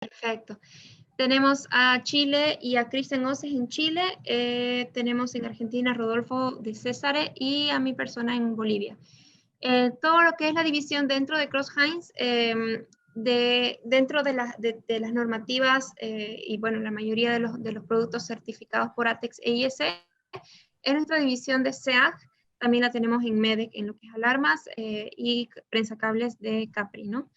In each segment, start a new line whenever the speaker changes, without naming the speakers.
Perfecto. Tenemos a Chile y a Cristian Oces en Chile, tenemos en Argentina a Rodolfo de Césare y a mi persona en Bolivia. Todo lo que es la división dentro de Crouse-Hinds, dentro de las normativas y bueno, la mayoría de los productos certificados por ATEX e IS, en nuestra división de SEAG, también la tenemos en MEDEC, en lo que es alarmas y prensacables de Capri, ¿no?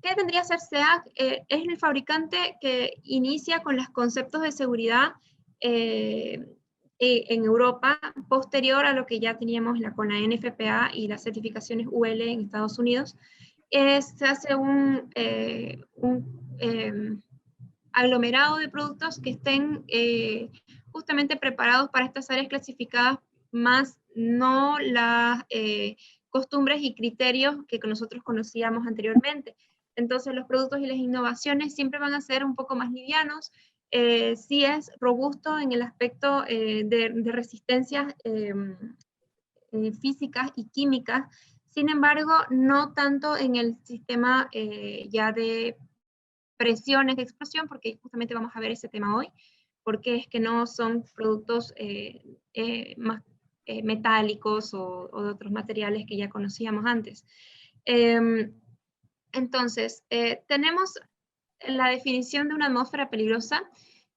¿Qué vendría a ser SEAG? Es el fabricante que inicia con los conceptos de seguridad en Europa, posterior a lo que ya teníamos con la NFPA y las certificaciones UL en Estados Unidos. Se hace un aglomerado de productos que estén justamente preparados para estas áreas clasificadas, más no las costumbres y criterios que nosotros conocíamos anteriormente. Entonces los productos y las innovaciones siempre van a ser un poco más livianos, sí es robusto en el aspecto de resistencias físicas y químicas, sin embargo, no tanto en el sistema ya de presiones de explosión, porque justamente vamos a ver ese tema hoy, porque es que no son productos más metálicos o de otros materiales que ya conocíamos antes. Entonces, tenemos la definición de una atmósfera peligrosa,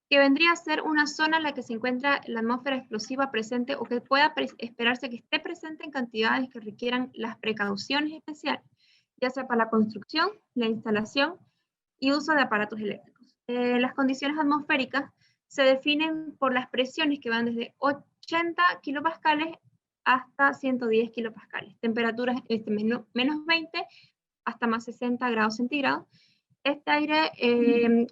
que vendría a ser una zona en la que se encuentra la atmósfera explosiva presente o que pueda esperarse que esté presente en cantidades que requieran las precauciones especiales, ya sea para la construcción, la instalación y uso de aparatos eléctricos. Las condiciones atmosféricas se definen por las presiones que van desde 80 kilopascales hasta 110 kilopascales, temperaturas menos 20 hasta más 60 grados centígrados. Este aire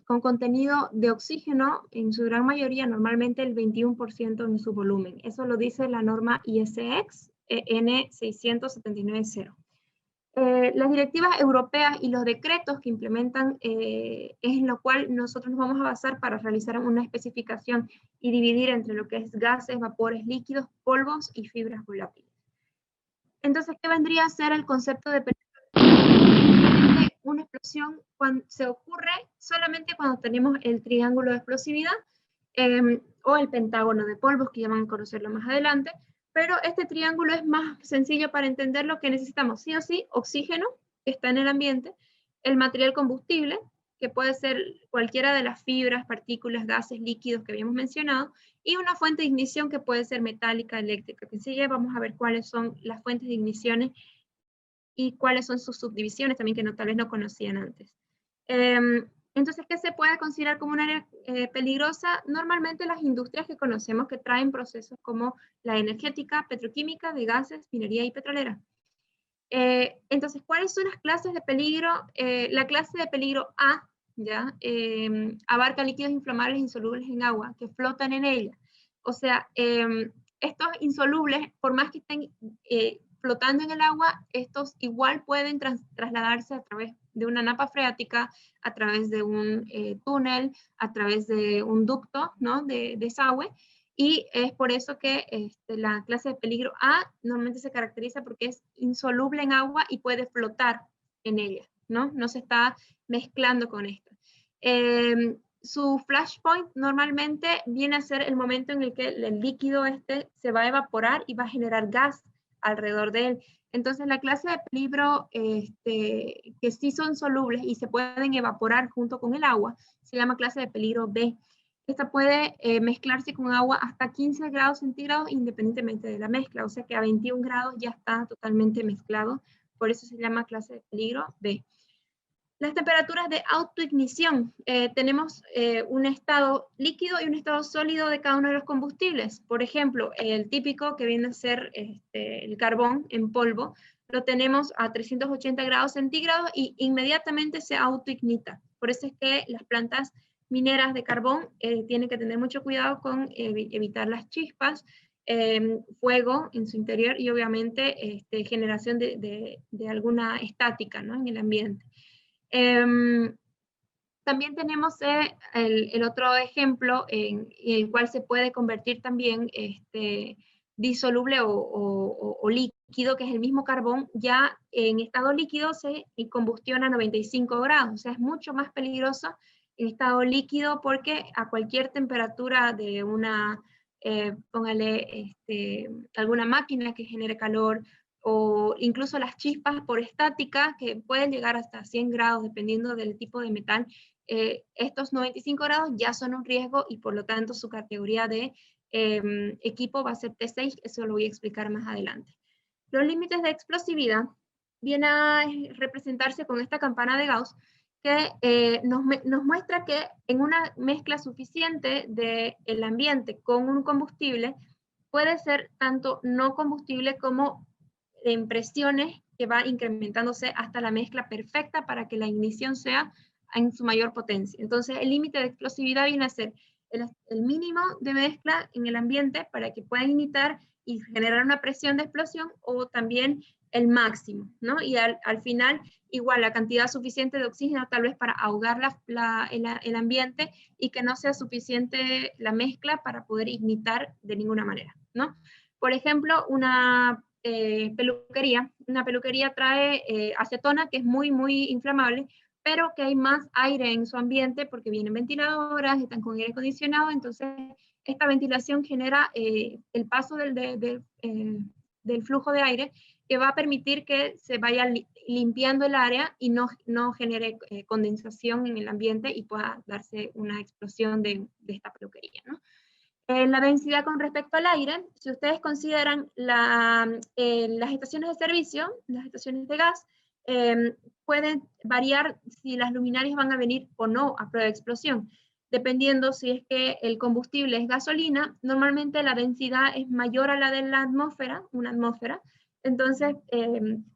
con contenido de oxígeno, en su gran mayoría, normalmente el 21% en su volumen. Eso lo dice la norma ISX N679.0. Las directivas europeas y los decretos que implementan es en lo cual nosotros nos vamos a basar para realizar una especificación y dividir entre lo que es gases, vapores, líquidos, polvos y fibras volátiles. Entonces, ¿qué vendría a ser el concepto de una explosión cuando se ocurre solamente cuando tenemos el triángulo de explosividad o el pentágono de polvos, que ya van a conocerlo más adelante, pero este triángulo es más sencillo para entender lo que necesitamos, sí o sí, oxígeno, que está en el ambiente, el material combustible, que puede ser cualquiera de las fibras, partículas, gases, líquidos que habíamos mencionado, y una fuente de ignición que puede ser metálica, eléctrica, que sí, ya vamos a ver cuáles son las fuentes de igniciones y cuáles son sus subdivisiones también que tal vez no conocían antes. Entonces, ¿qué se puede considerar como un área peligrosa? Normalmente las industrias que conocemos que traen procesos como la energética, petroquímica, de gases, minería y petrolera. Entonces, ¿cuáles son las clases de peligro? La clase de peligro A, ¿ya? Abarca líquidos inflamables insolubles en agua que flotan en ella. O sea, estos insolubles, por más que estén flotando en el agua, estos igual pueden trasladarse a través de una napa freática, a través de un túnel, a través de un ducto, ¿no? de desagüe, y es por eso que la clase de peligro A normalmente se caracteriza porque es insoluble en agua y puede flotar en ella, ¿no? No se está mezclando con esto. Su flashpoint normalmente viene a ser el momento en el que el líquido se va a evaporar y va a generar gas alrededor de él. Entonces la clase de peligro que sí son solubles y se pueden evaporar junto con el agua se llama clase de peligro B. Esta puede mezclarse con agua hasta 15 grados centígrados independientemente de la mezcla, o sea que a 21 grados ya está totalmente mezclado, por eso se llama clase de peligro B. Las temperaturas de autoignición. Tenemos un estado líquido y un estado sólido de cada uno de los combustibles. Por ejemplo, el típico que viene a ser el carbón en polvo, lo tenemos a 380 grados centígrados y inmediatamente se autoignita. Por eso es que las plantas mineras de carbón tienen que tener mucho cuidado con evitar las chispas, fuego en su interior y obviamente generación de alguna estática, ¿no? en el ambiente. También tenemos el otro ejemplo en el cual se puede convertir también disoluble o líquido líquido, que es el mismo carbón, ya en estado líquido se combustiona a 95 grados, o sea, es mucho más peligroso en estado líquido porque a cualquier temperatura de una, póngale, alguna máquina que genere calor, o incluso las chispas por estática, que pueden llegar hasta 100 grados dependiendo del tipo de metal, estos 95 grados ya son un riesgo y por lo tanto su categoría de equipo va a ser T6, eso lo voy a explicar más adelante. Los límites de explosividad vienen a representarse con esta campana de Gauss, que nos muestra que en una mezcla suficiente del ambiente con un combustible, puede ser tanto no combustible como en presiones que va incrementándose hasta la mezcla perfecta para que la ignición sea en su mayor potencia. Entonces, el límite de explosividad viene a ser el mínimo de mezcla en el ambiente para que pueda ignitar y generar una presión de explosión, o también el máximo, ¿no? Y al final, igual, la cantidad suficiente de oxígeno tal vez para ahogar el ambiente y que no sea suficiente la mezcla para poder ignitar de ninguna manera, ¿no? Por ejemplo, una peluquería trae acetona, que es muy, muy inflamable, pero que hay más aire en su ambiente porque vienen ventiladoras, están con aire acondicionado, entonces esta ventilación genera el paso del flujo de aire, que va a permitir que se vaya limpiando el área y no genere condensación en el ambiente y pueda darse una explosión de esta peluquería, ¿no? La densidad con respecto al aire, si ustedes consideran las estaciones de servicio, las estaciones de gas, pueden variar si las luminarias van a venir o no a prueba de explosión. Dependiendo si es que el combustible es gasolina, normalmente la densidad es mayor a la de la atmósfera, una atmósfera, entonces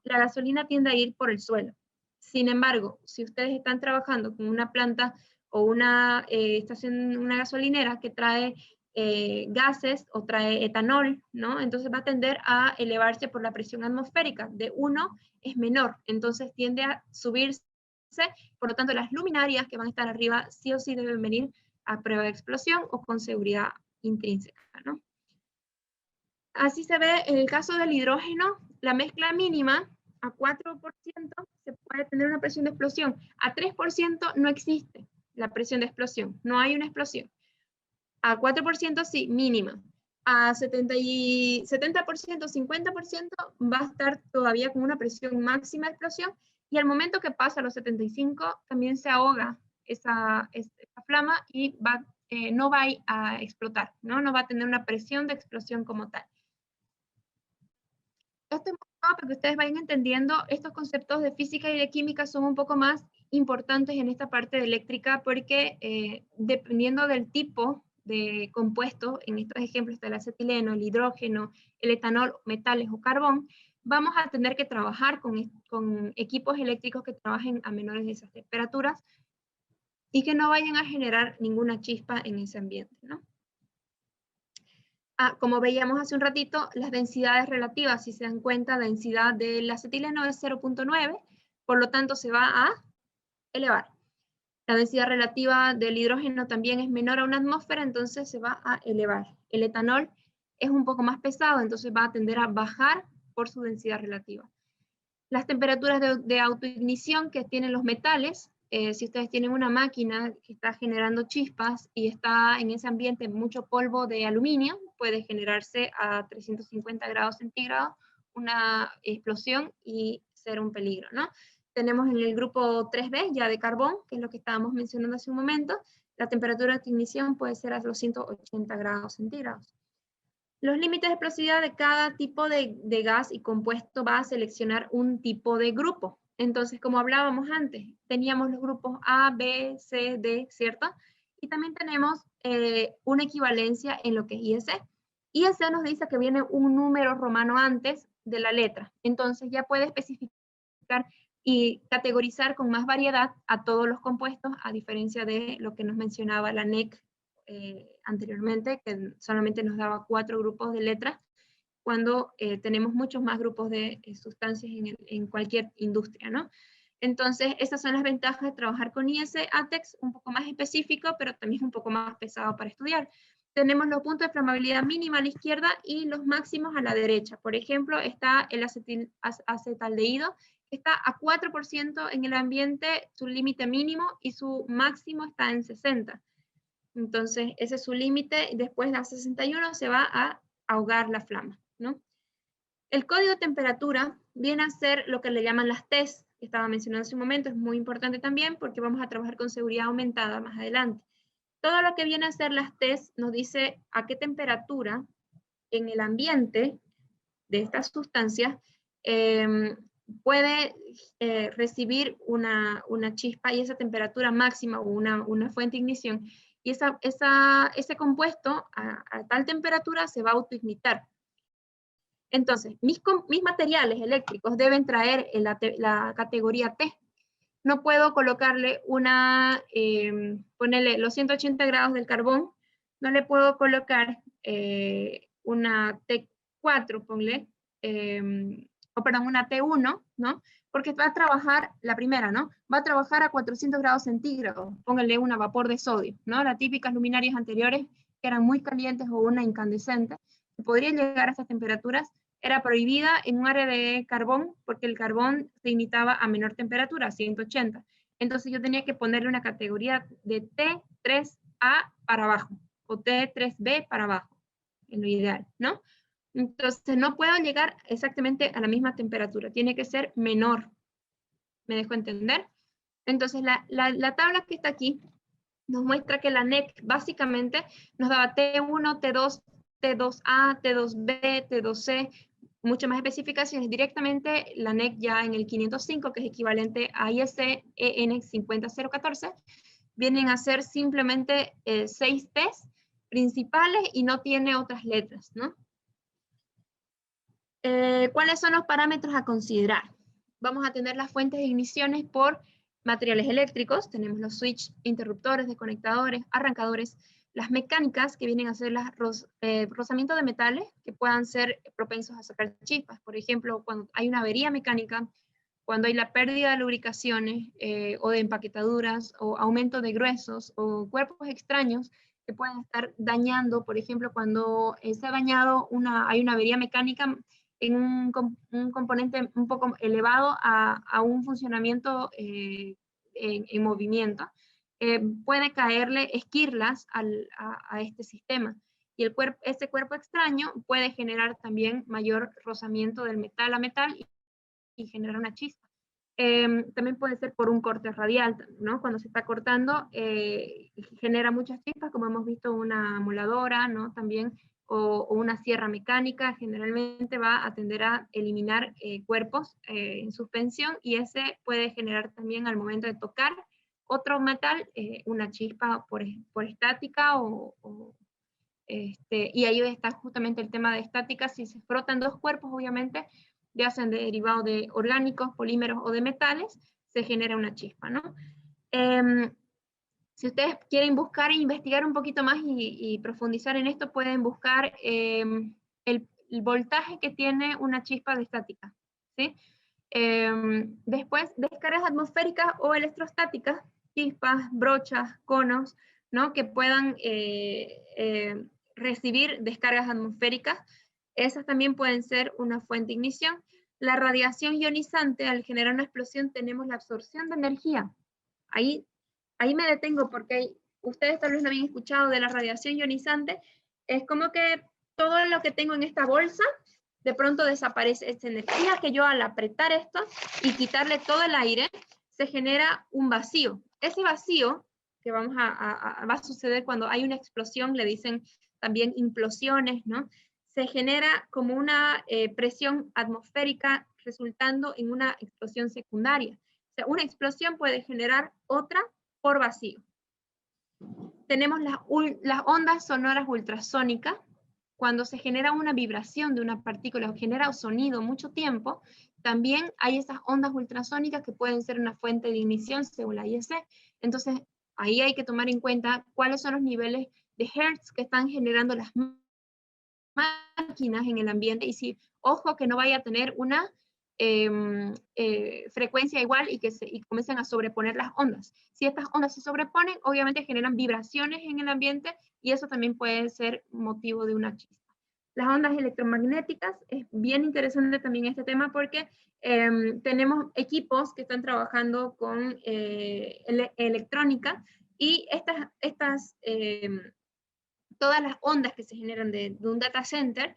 la gasolina tiende a ir por el suelo. Sin embargo, si ustedes están trabajando con una planta o una estación, una gasolinera que trae gases o trae etanol, ¿no? Entonces va a tender a elevarse por la presión atmosférica. De 1 es menor, entonces tiende a subirse, por lo tanto las luminarias que van a estar arriba sí o sí deben venir a prueba de explosión o con seguridad intrínseca, ¿no? Así se ve en el caso del hidrógeno, la mezcla mínima a 4% se puede tener una presión de explosión, a 3% no existe la presión de explosión, no hay una explosión. A 4% sí, mínima. A 70%, 50% va a estar todavía con una presión máxima de explosión, y al momento que pasa a los 75 también se ahoga esa flama y no va a explotar, ¿no? Va a tener una presión de explosión como tal. Esto es para que ustedes vayan entendiendo, estos conceptos de física y de química son un poco más importantes en esta parte de eléctrica, porque dependiendo del tipo de compuesto, en estos ejemplos del acetileno, el hidrógeno, el etanol, metales o carbón, vamos a tener que trabajar con equipos eléctricos que trabajen a menores de esas temperaturas y que no vayan a generar ninguna chispa en ese ambiente, ¿no? Como veíamos hace un ratito, las densidades relativas, si se dan cuenta, la densidad del acetileno es 0.9, por lo tanto se va a elevar. La densidad relativa del hidrógeno también es menor a una atmósfera, entonces se va a elevar. El etanol es un poco más pesado, entonces va a tender a bajar por su densidad relativa. Las temperaturas de autoignición que tienen los metales, si ustedes tienen una máquina que está generando chispas y está en ese ambiente mucho polvo de aluminio, puede generarse a 350 grados centígrados una explosión y ser un peligro, ¿no? Tenemos en el grupo 3B ya de carbón, que es lo que estábamos mencionando hace un momento, la temperatura de ignición puede ser a los 180 grados centígrados. Los límites de explosividad de cada tipo de gas y compuesto va a seleccionar un tipo de grupo. Entonces, como hablábamos antes, teníamos los grupos A, B, C, D, ¿cierto? Y también tenemos una equivalencia en lo que es IEC. IEC nos dice que viene un número romano antes de la letra. Entonces ya puede especificar y categorizar con más variedad a todos los compuestos, a diferencia de lo que nos mencionaba la NEC anteriormente, que solamente nos daba 4 grupos de letras, cuando tenemos muchos más grupos de sustancias en cualquier industria, ¿no? Entonces, esas son las ventajas de trabajar con IS ATEX, un poco más específico, pero también un poco más pesado para estudiar. tenemos los puntos de inflamabilidad mínima a la izquierda y los máximos a la derecha. Por ejemplo, está el acetaldehído, que está a 4% en el ambiente, su límite mínimo, y su máximo está en 60. Entonces, ese es su límite, y después de 61 se va a ahogar la flama, ¿no? El código de temperatura viene a ser lo que le llaman las TES, que estaba mencionando hace un momento, es muy importante también porque vamos a trabajar con seguridad aumentada más adelante. Todo lo que viene a ser las TES nos dice a qué temperatura en el ambiente de estas sustancias puede recibir una chispa, y esa temperatura máxima o una fuente de ignición, y ese compuesto a tal temperatura se va a autoignitar. Entonces, mis materiales eléctricos deben traer la categoría T. No puedo colocarle ponerle los 180 grados del carbón, no le puedo colocar una T4, ponle, una T1, ¿no? Porque va a trabajar, la primera, ¿no? Va a trabajar a 400 grados centígrados, póngale una vapor de sodio, ¿no? Las típicas luminarias anteriores, que eran muy calientes, o una incandescente, que podría llegar a estas temperaturas, era prohibida en un área de carbón, porque el carbón se ignitaba a menor temperatura, 180. Entonces yo tenía que ponerle una categoría de T3A para abajo, o T3B para abajo, en lo ideal, ¿no? Entonces no puedo llegar exactamente a la misma temperatura, tiene que ser menor. ¿Me dejo entender? Entonces la tabla que está aquí nos muestra que la NEC básicamente nos daba T1, T2, T2A, T2B, T2C, muchas más especificaciones. Directamente la NEC ya en el 505, que es equivalente a IEC EN 50014, vienen a ser simplemente 6 T's principales y no tiene otras letras, ¿no? ¿Cuáles son los parámetros a considerar? Vamos a tener las fuentes de igniciones por materiales eléctricos, tenemos los switch, interruptores, desconectadores, arrancadores, las mecánicas, que vienen a ser los rozamientos de metales que puedan ser propensos a sacar chispas. Por ejemplo, cuando hay una avería mecánica, cuando hay la pérdida de lubricaciones o de empaquetaduras, o aumento de gruesos o cuerpos extraños que pueden estar dañando. Por ejemplo, cuando se ha dañado hay una avería mecánica en un componente un poco elevado a un funcionamiento en movimiento, puede caerle esquirlas a este sistema. Y ese cuerpo extraño puede generar también mayor rozamiento del metal a metal y generar una chispa. También puede ser por un corte radial, ¿no? Cuando se está cortando, genera muchas chispas, como hemos visto una moladora, ¿no? También, o una sierra mecánica, generalmente va a tender a eliminar cuerpos en suspensión, y ese puede generar también, al momento de tocar otro metal, una chispa por estática, y ahí está justamente el tema de estática. Si se frotan dos cuerpos, obviamente, ya sean derivados de orgánicos, polímeros o de metales, se genera una chispa, ¿no? Si ustedes quieren buscar e investigar un poquito más y profundizar en esto, pueden buscar el voltaje que tiene una chispa de estática, ¿sí? Después, descargas atmosféricas o electrostáticas, chispas, brochas, conos, ¿no? Que puedan recibir descargas atmosféricas. Esas también pueden ser una fuente de ignición. La radiación ionizante, al generar una explosión, tenemos la absorción de energía. Ahí me detengo, porque ustedes tal vez no habían escuchado de la radiación ionizante. Es como que todo lo que tengo en esta bolsa, de pronto desaparece esta energía, que yo, al apretar esto y quitarle todo el aire, se genera un vacío. Ese vacío que va a suceder cuando hay una explosión, le dicen también implosiones, ¿no? Se genera como una presión atmosférica, resultando en una explosión secundaria. O sea, una explosión puede generar otra por vacío. Tenemos las ondas sonoras ultrasónicas. Cuando se genera una vibración de una partícula o genera sonido mucho tiempo, también hay esas ondas ultrasónicas que pueden ser una fuente de ignición según la IEC. Entonces, ahí hay que tomar en cuenta cuáles son los niveles de hertz que están generando las máquinas en el ambiente, y si, ojo, que no vaya a tener una frecuencia igual y que comiencen a sobreponer las ondas. Si estas ondas se sobreponen, obviamente generan vibraciones en el ambiente y eso también puede ser motivo de una chispa. Las ondas electromagnéticas, es bien interesante también este tema porque tenemos equipos que están trabajando con electrónica y todas las ondas que se generan de un data center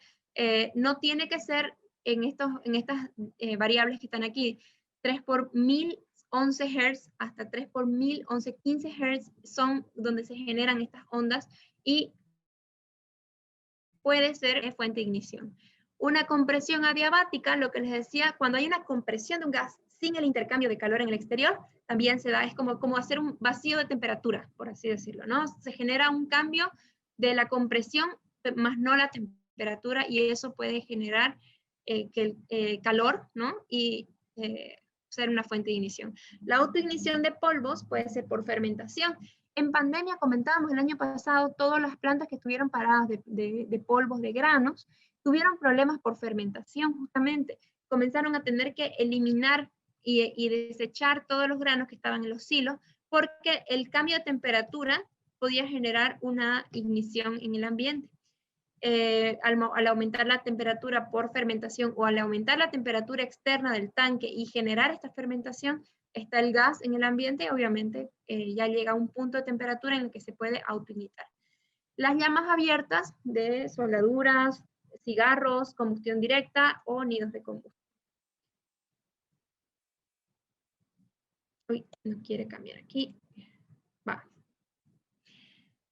no tiene que ser en estas variables que están aquí, 3 por 1011 Hz hasta 3 por 1011, 15 Hz son donde se generan estas ondas y puede ser fuente de ignición. Una compresión adiabática, lo que les decía, cuando hay una compresión de un gas sin el intercambio de calor en el exterior, también se da, es como hacer un vacío de temperatura, por así decirlo, ¿no? Se genera un cambio de la compresión, más no la temperatura, y eso puede generar calor, ¿no? Y ser una fuente de ignición. La autoignición de polvos puede ser por fermentación. En pandemia comentábamos el año pasado, todas las plantas que estuvieron paradas de polvos, de granos, tuvieron problemas por fermentación justamente. Comenzaron a tener que eliminar y desechar todos los granos que estaban en los silos, porque el cambio de temperatura podía generar una ignición en el ambiente. Al aumentar la temperatura por fermentación o al aumentar la temperatura externa del tanque y generar esta fermentación, está el gas en el ambiente, obviamente ya llega a un punto de temperatura en el que se puede autoignitar. Las llamas abiertas de soldaduras, cigarros, combustión directa o nidos de combustión. Uy, no quiere cambiar aquí. Va.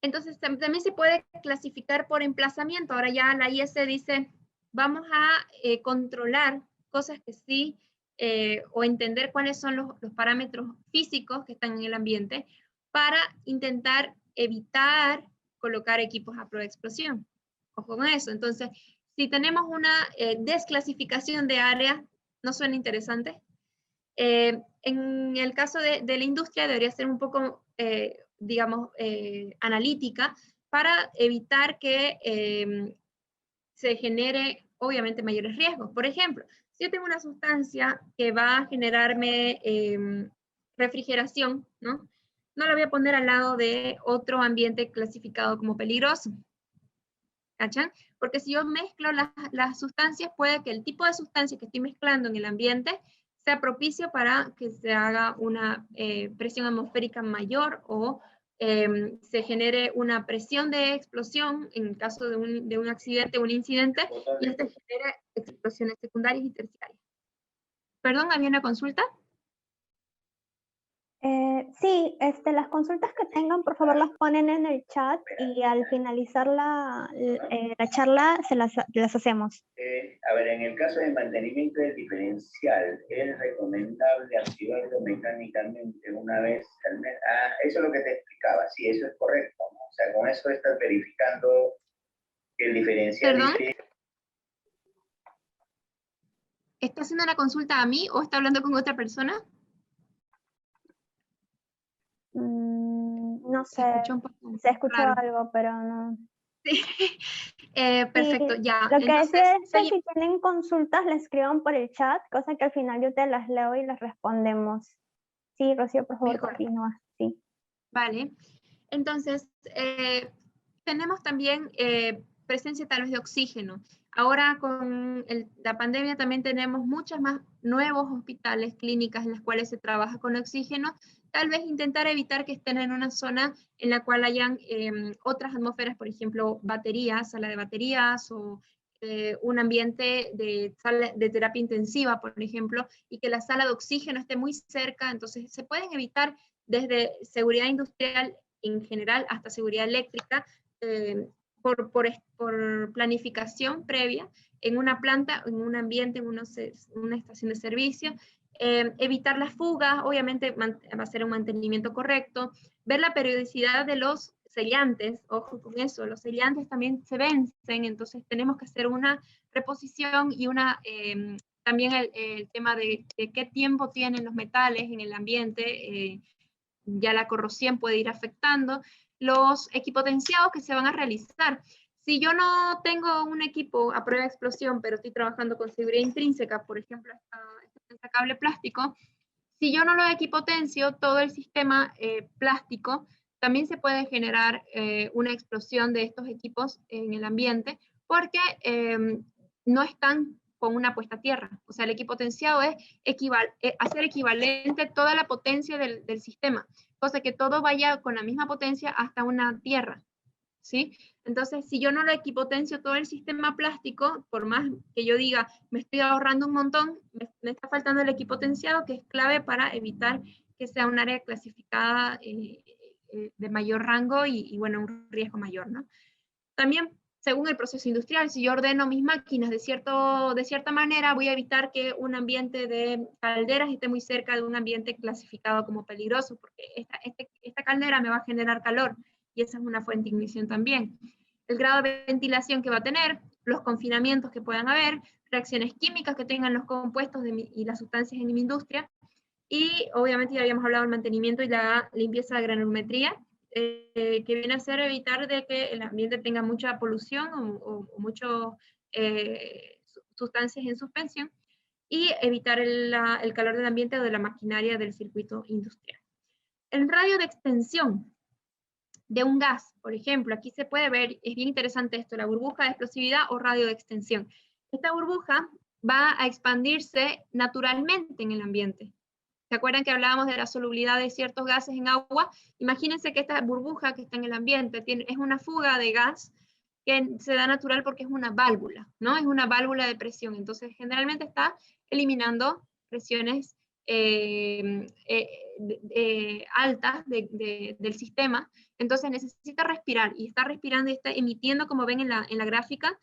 Entonces también se puede clasificar por emplazamiento. Ahora ya la IS dice, vamos a controlar cosas que sí, o entender cuáles son los parámetros físicos que están en el ambiente para intentar evitar colocar equipos a prueba de explosión. Ojo con eso. Entonces, si tenemos una desclasificación de áreas, ¿no suena interesante? En el caso de la industria debería ser un poco, digamos, analítica para evitar que se genere, obviamente, mayores riesgos. Por ejemplo, si yo tengo una sustancia que va a generarme refrigeración, ¿no? No la voy a poner al lado de otro ambiente clasificado como peligroso. ¿Cachan? Porque si yo mezclo las sustancias, puede que el tipo de sustancia que estoy mezclando en el ambiente sea propicio para que se haga una presión atmosférica mayor o se genere una presión de explosión en el caso de un accidente o un incidente y este genere explosiones secundarias y terciarias. Perdón, ¿había una consulta?
Sí, las consultas que tengan, por favor, las ponen en el chat y al finalizar la charla se las hacemos.
A ver, en el caso de mantenimiento del diferencial, ¿es recomendable activarlo mecánicamente una vez al mes? Ah, eso es lo que te explicaba, sí, eso es correcto, ¿no? O sea, con eso estás verificando que el diferencial...
¿Perdón? ¿Está haciendo una consulta a mí o está hablando con otra persona?
No sé,
se
escuchó algo, pero no.
Sí. Perfecto,
sí,
ya.
Lo que
entonces,
es que si tienen consultas, les escriban por el chat, cosa que al final yo te las leo y les respondemos. Sí, Rocío, por favor, continúa. Sí.
Vale. Entonces, tenemos también presencia tal vez de oxígeno. Ahora con la pandemia también tenemos muchos más nuevos hospitales, clínicas en las cuales se trabaja con oxígeno. Tal vez intentar evitar que estén en una zona en la cual hayan otras atmósferas, por ejemplo, baterías, sala de baterías o un ambiente sala de terapia intensiva, por ejemplo, y que la sala de oxígeno esté muy cerca. Entonces, se pueden evitar desde seguridad industrial en general hasta seguridad eléctrica, por planificación previa en una planta, en un ambiente, en una estación de servicio, evitar las fugas, obviamente va a ser un mantenimiento correcto, ver la periodicidad de los sellantes, ojo con eso, los sellantes también se vencen, entonces tenemos que hacer una reposición y también el tema de qué tiempo tienen los metales en el ambiente, ya la corrosión puede ir afectando, los equipotenciados que se van a realizar. Si yo no tengo un equipo a prueba de explosión, pero estoy trabajando con seguridad intrínseca, por ejemplo, este cable plástico, si yo no lo equipotencio, todo el sistema plástico, también se puede generar una explosión de estos equipos en el ambiente, porque no están con una puesta a tierra. O sea, el equipotenciado es hacer equivalente toda la potencia del sistema, cosa que todo vaya con la misma potencia hasta una tierra, ¿sí? Entonces, si yo no lo equipotencio todo el sistema plástico, por más que yo diga, me estoy ahorrando un montón, me está faltando el equipotenciado, que es clave para evitar que sea un área clasificada de mayor rango y, bueno, un riesgo mayor, ¿no? También, según el proceso industrial, si yo ordeno mis máquinas de cierta manera, voy a evitar que un ambiente de calderas esté muy cerca de un ambiente clasificado como peligroso, porque esta caldera me va a generar calor, y esa es una fuente de ignición también. El grado de ventilación que va a tener, los confinamientos que puedan haber, reacciones químicas que tengan los compuestos y las sustancias en mi industria, y obviamente ya habíamos hablado del mantenimiento y la limpieza de granulometría, que viene a ser evitar de que el ambiente tenga mucha polución o muchas sustancias en suspensión, y evitar el calor del ambiente o de la maquinaria del circuito industrial. El radio de extensión de un gas, por ejemplo, aquí se puede ver, es bien interesante esto, la burbuja de explosividad o radio de extensión. Esta burbuja va a expandirse naturalmente en el ambiente. ¿Se acuerdan que hablábamos de la solubilidad de ciertos gases en agua? Imagínense que esta burbuja que está en el ambiente es una fuga de gas que se da natural porque es una válvula, ¿no? Es una válvula de presión. Entonces, generalmente está eliminando presiones altas del sistema. Entonces, necesita respirar y está respirando y está emitiendo, como ven en la gráfica,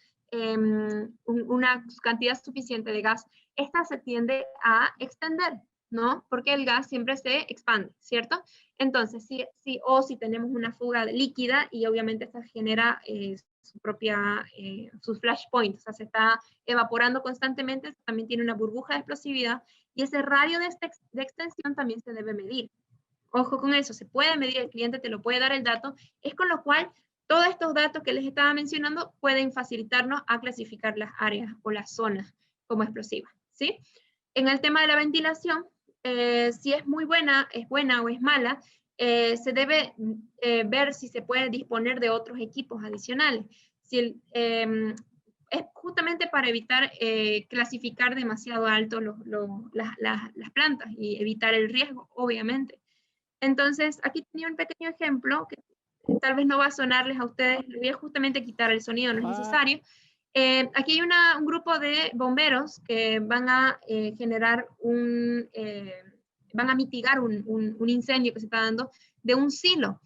una cantidad suficiente de gas. Esta se tiende a extender, ¿no? Porque el gas siempre se expande, ¿cierto? Entonces, si tenemos una fuga líquida y obviamente esta genera sus flash points, o sea, se está evaporando constantemente, también tiene una burbuja de explosividad, y ese radio de extensión también se debe medir. Ojo con eso, se puede medir, el cliente te lo puede dar el dato, es con lo cual todos estos datos que les estaba mencionando pueden facilitarnos a clasificar las áreas o las zonas como explosivas, ¿sí? En el tema de la ventilación, si es muy buena, es buena o es mala, se debe ver si se puede disponer de otros equipos adicionales. Si es justamente para evitar clasificar demasiado alto las plantas y evitar el riesgo, obviamente. Entonces, aquí tenía un pequeño ejemplo que tal vez no va a sonarles a ustedes, le voy a justamente quitar el sonido, no es necesario. Aquí hay un grupo de bomberos que van a generar van a mitigar un incendio que se está dando de un silo.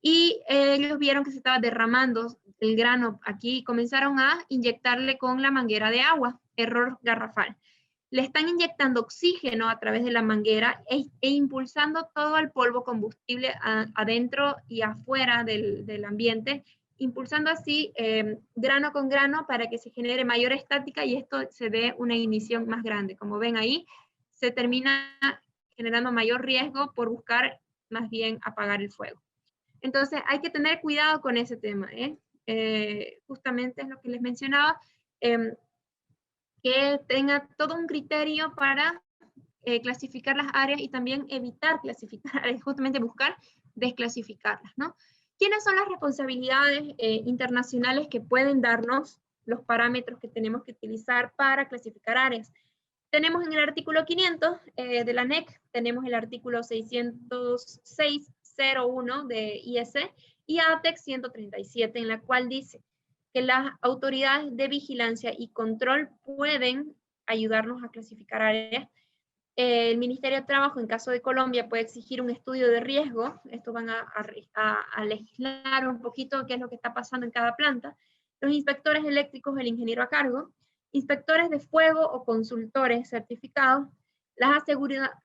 Y ellos vieron que se estaba derramando el grano aquí y comenzaron a inyectarle con la manguera de agua, error garrafal. Le están inyectando oxígeno a través de la manguera e impulsando todo el polvo combustible adentro y afuera del ambiente, impulsando así grano con grano para que se genere mayor estática y esto se dé una ignición más grande. Como ven ahí, se termina generando mayor riesgo por buscar más bien apagar el fuego. Entonces hay que tener cuidado con ese tema, justamente es lo que les mencionaba, que tenga todo un criterio para clasificar las áreas y también evitar clasificar áreas, justamente buscar desclasificarlas, ¿no? ¿Quiénes son las responsabilidades internacionales que pueden darnos los parámetros que tenemos que utilizar para clasificar áreas? Tenemos en el artículo 500 de la NEC, tenemos el artículo 606.01 de IEC y ATEC 137, en la cual dice que las autoridades de vigilancia y control pueden ayudarnos a clasificar áreas. El Ministerio de Trabajo, en caso de Colombia, puede exigir un estudio de riesgo. Esto van a legislar un poquito qué es lo que está pasando en cada planta. Los inspectores eléctricos, el ingeniero a cargo, inspectores de fuego o consultores certificados, las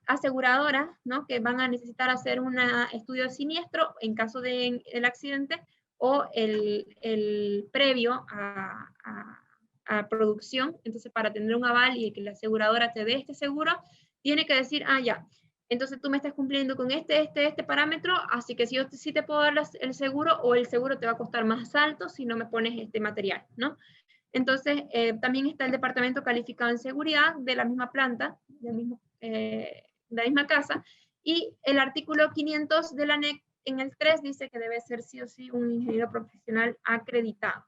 aseguradoras, ¿no?, que van a necesitar hacer un estudio de siniestro en caso del accidente o el previo a producción. Entonces, para tener un aval y que la aseguradora te dé este seguro, tiene que decir, ya, entonces tú me estás cumpliendo con este parámetro, así que si yo sí te puedo dar el seguro, o el seguro te va a costar más alto si no me pones este material, ¿no? Entonces, también está el departamento calificado en seguridad de la misma planta, de la misma casa, y el artículo 500 de la ANEC en el 3 dice que debe ser sí o sí un ingeniero profesional acreditado.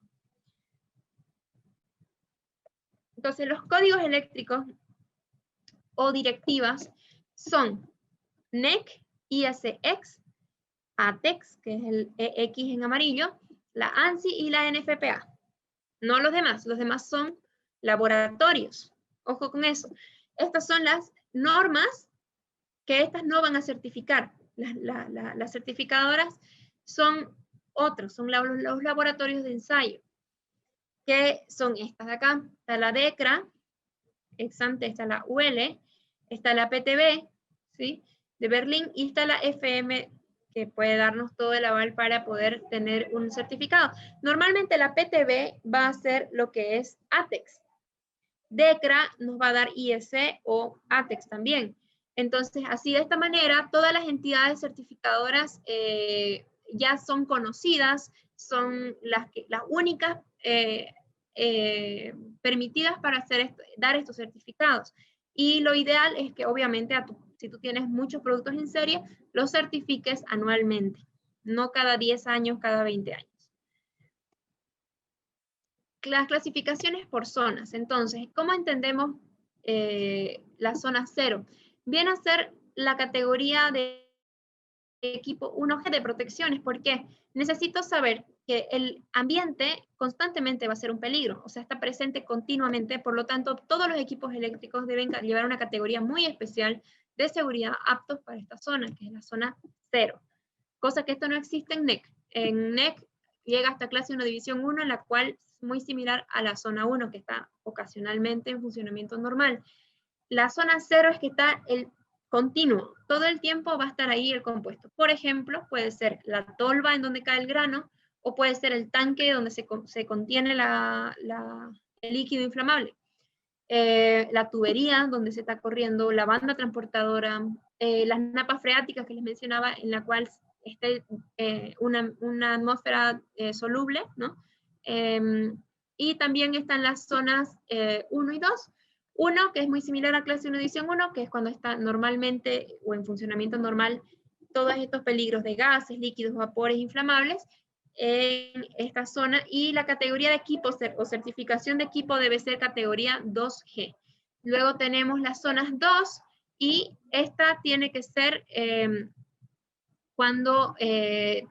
Entonces, los códigos eléctricos o directivas son NEC, ISX, ATEX, que es el EX en amarillo, la ANSI y la NFPA. No los demás son laboratorios. Ojo con eso. Estas son las normas que estas no van a certificar. Las certificadoras son otros, son los laboratorios de ensayo, que son estas de acá. Está la DECRA, ex-ante, está la UL, está la PTB, ¿sí?, de Berlín, y está la FM, que puede darnos todo el aval para poder tener un certificado. Normalmente la PTB va a ser lo que es ATEX. DECRA nos va a dar IEC o ATEX también. Entonces, así de esta manera, todas las entidades certificadoras ya son conocidas, son las únicas permitidas para dar estos certificados. Y lo ideal es que obviamente si tú tienes muchos productos en serie, los certifiques anualmente, no cada 10 años, cada 20 años. Las clasificaciones por zonas. Entonces, ¿cómo entendemos la zona 0? Viene a ser la categoría de equipo 1G de protecciones. ¿Por qué? Necesito saber que el ambiente constantemente va a ser un peligro, o sea, está presente continuamente, por lo tanto, todos los equipos eléctricos deben llevar una categoría muy especial de seguridad aptos para esta zona, que es la zona 0. Cosa que esto no existe en NEC. En NEC llega hasta clase 1 división 1, en la cual es muy similar a la zona 1, que está ocasionalmente en funcionamiento normal. La zona 0 es que está el continuo, todo el tiempo va a estar ahí el compuesto. Por ejemplo, puede ser la tolva en donde cae el grano, o puede ser el tanque donde se contiene el líquido inflamable. La tubería donde se está corriendo, la banda transportadora, las napas freáticas que les mencionaba, en la cual esté una atmósfera soluble, ¿no? Y también están las zonas 1 y 2. 1, que es muy similar a clase 1 división 1, que es cuando está normalmente o en funcionamiento normal todos estos peligros de gases, líquidos, vapores inflamables en esta zona, y la categoría de equipo o certificación de equipo debe ser categoría 2G. Luego tenemos las zonas 2, y esta tiene que ser cuando,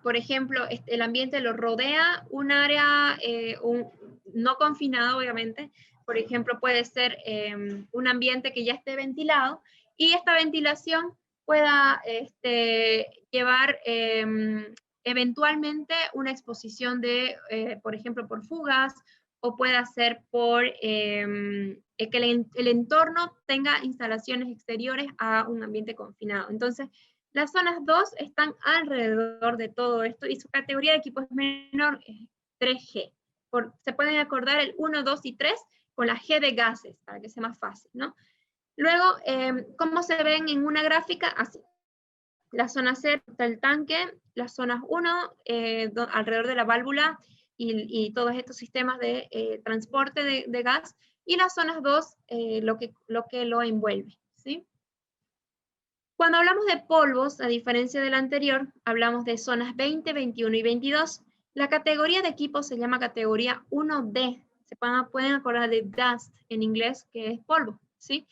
por ejemplo, el ambiente lo rodea un área no confinado, obviamente. Por ejemplo, puede ser un ambiente que ya esté ventilado, y esta ventilación pueda llevar eventualmente una exposición de, por ejemplo, por fugas, o puede ser por que el entorno tenga instalaciones exteriores a un ambiente confinado. Entonces, las zonas 2 están alrededor de todo esto, y su categoría de equipo es menor, 3G. Se pueden acordar el 1, 2 y 3 con la G de gases, para que sea más fácil, ¿no? Luego, ¿cómo se ven en una gráfica? Así. La zona 0 está el tanque, las zonas 1 alrededor de la válvula y todos estos sistemas de transporte de gas, y las zonas 2 lo que lo envuelve, ¿sí? Cuando hablamos de polvos, a diferencia del anterior, hablamos de zonas 20, 21 y 22. La categoría de equipo se llama categoría 1D. Pueden acordar de dust en inglés, que es polvo, ¿sí?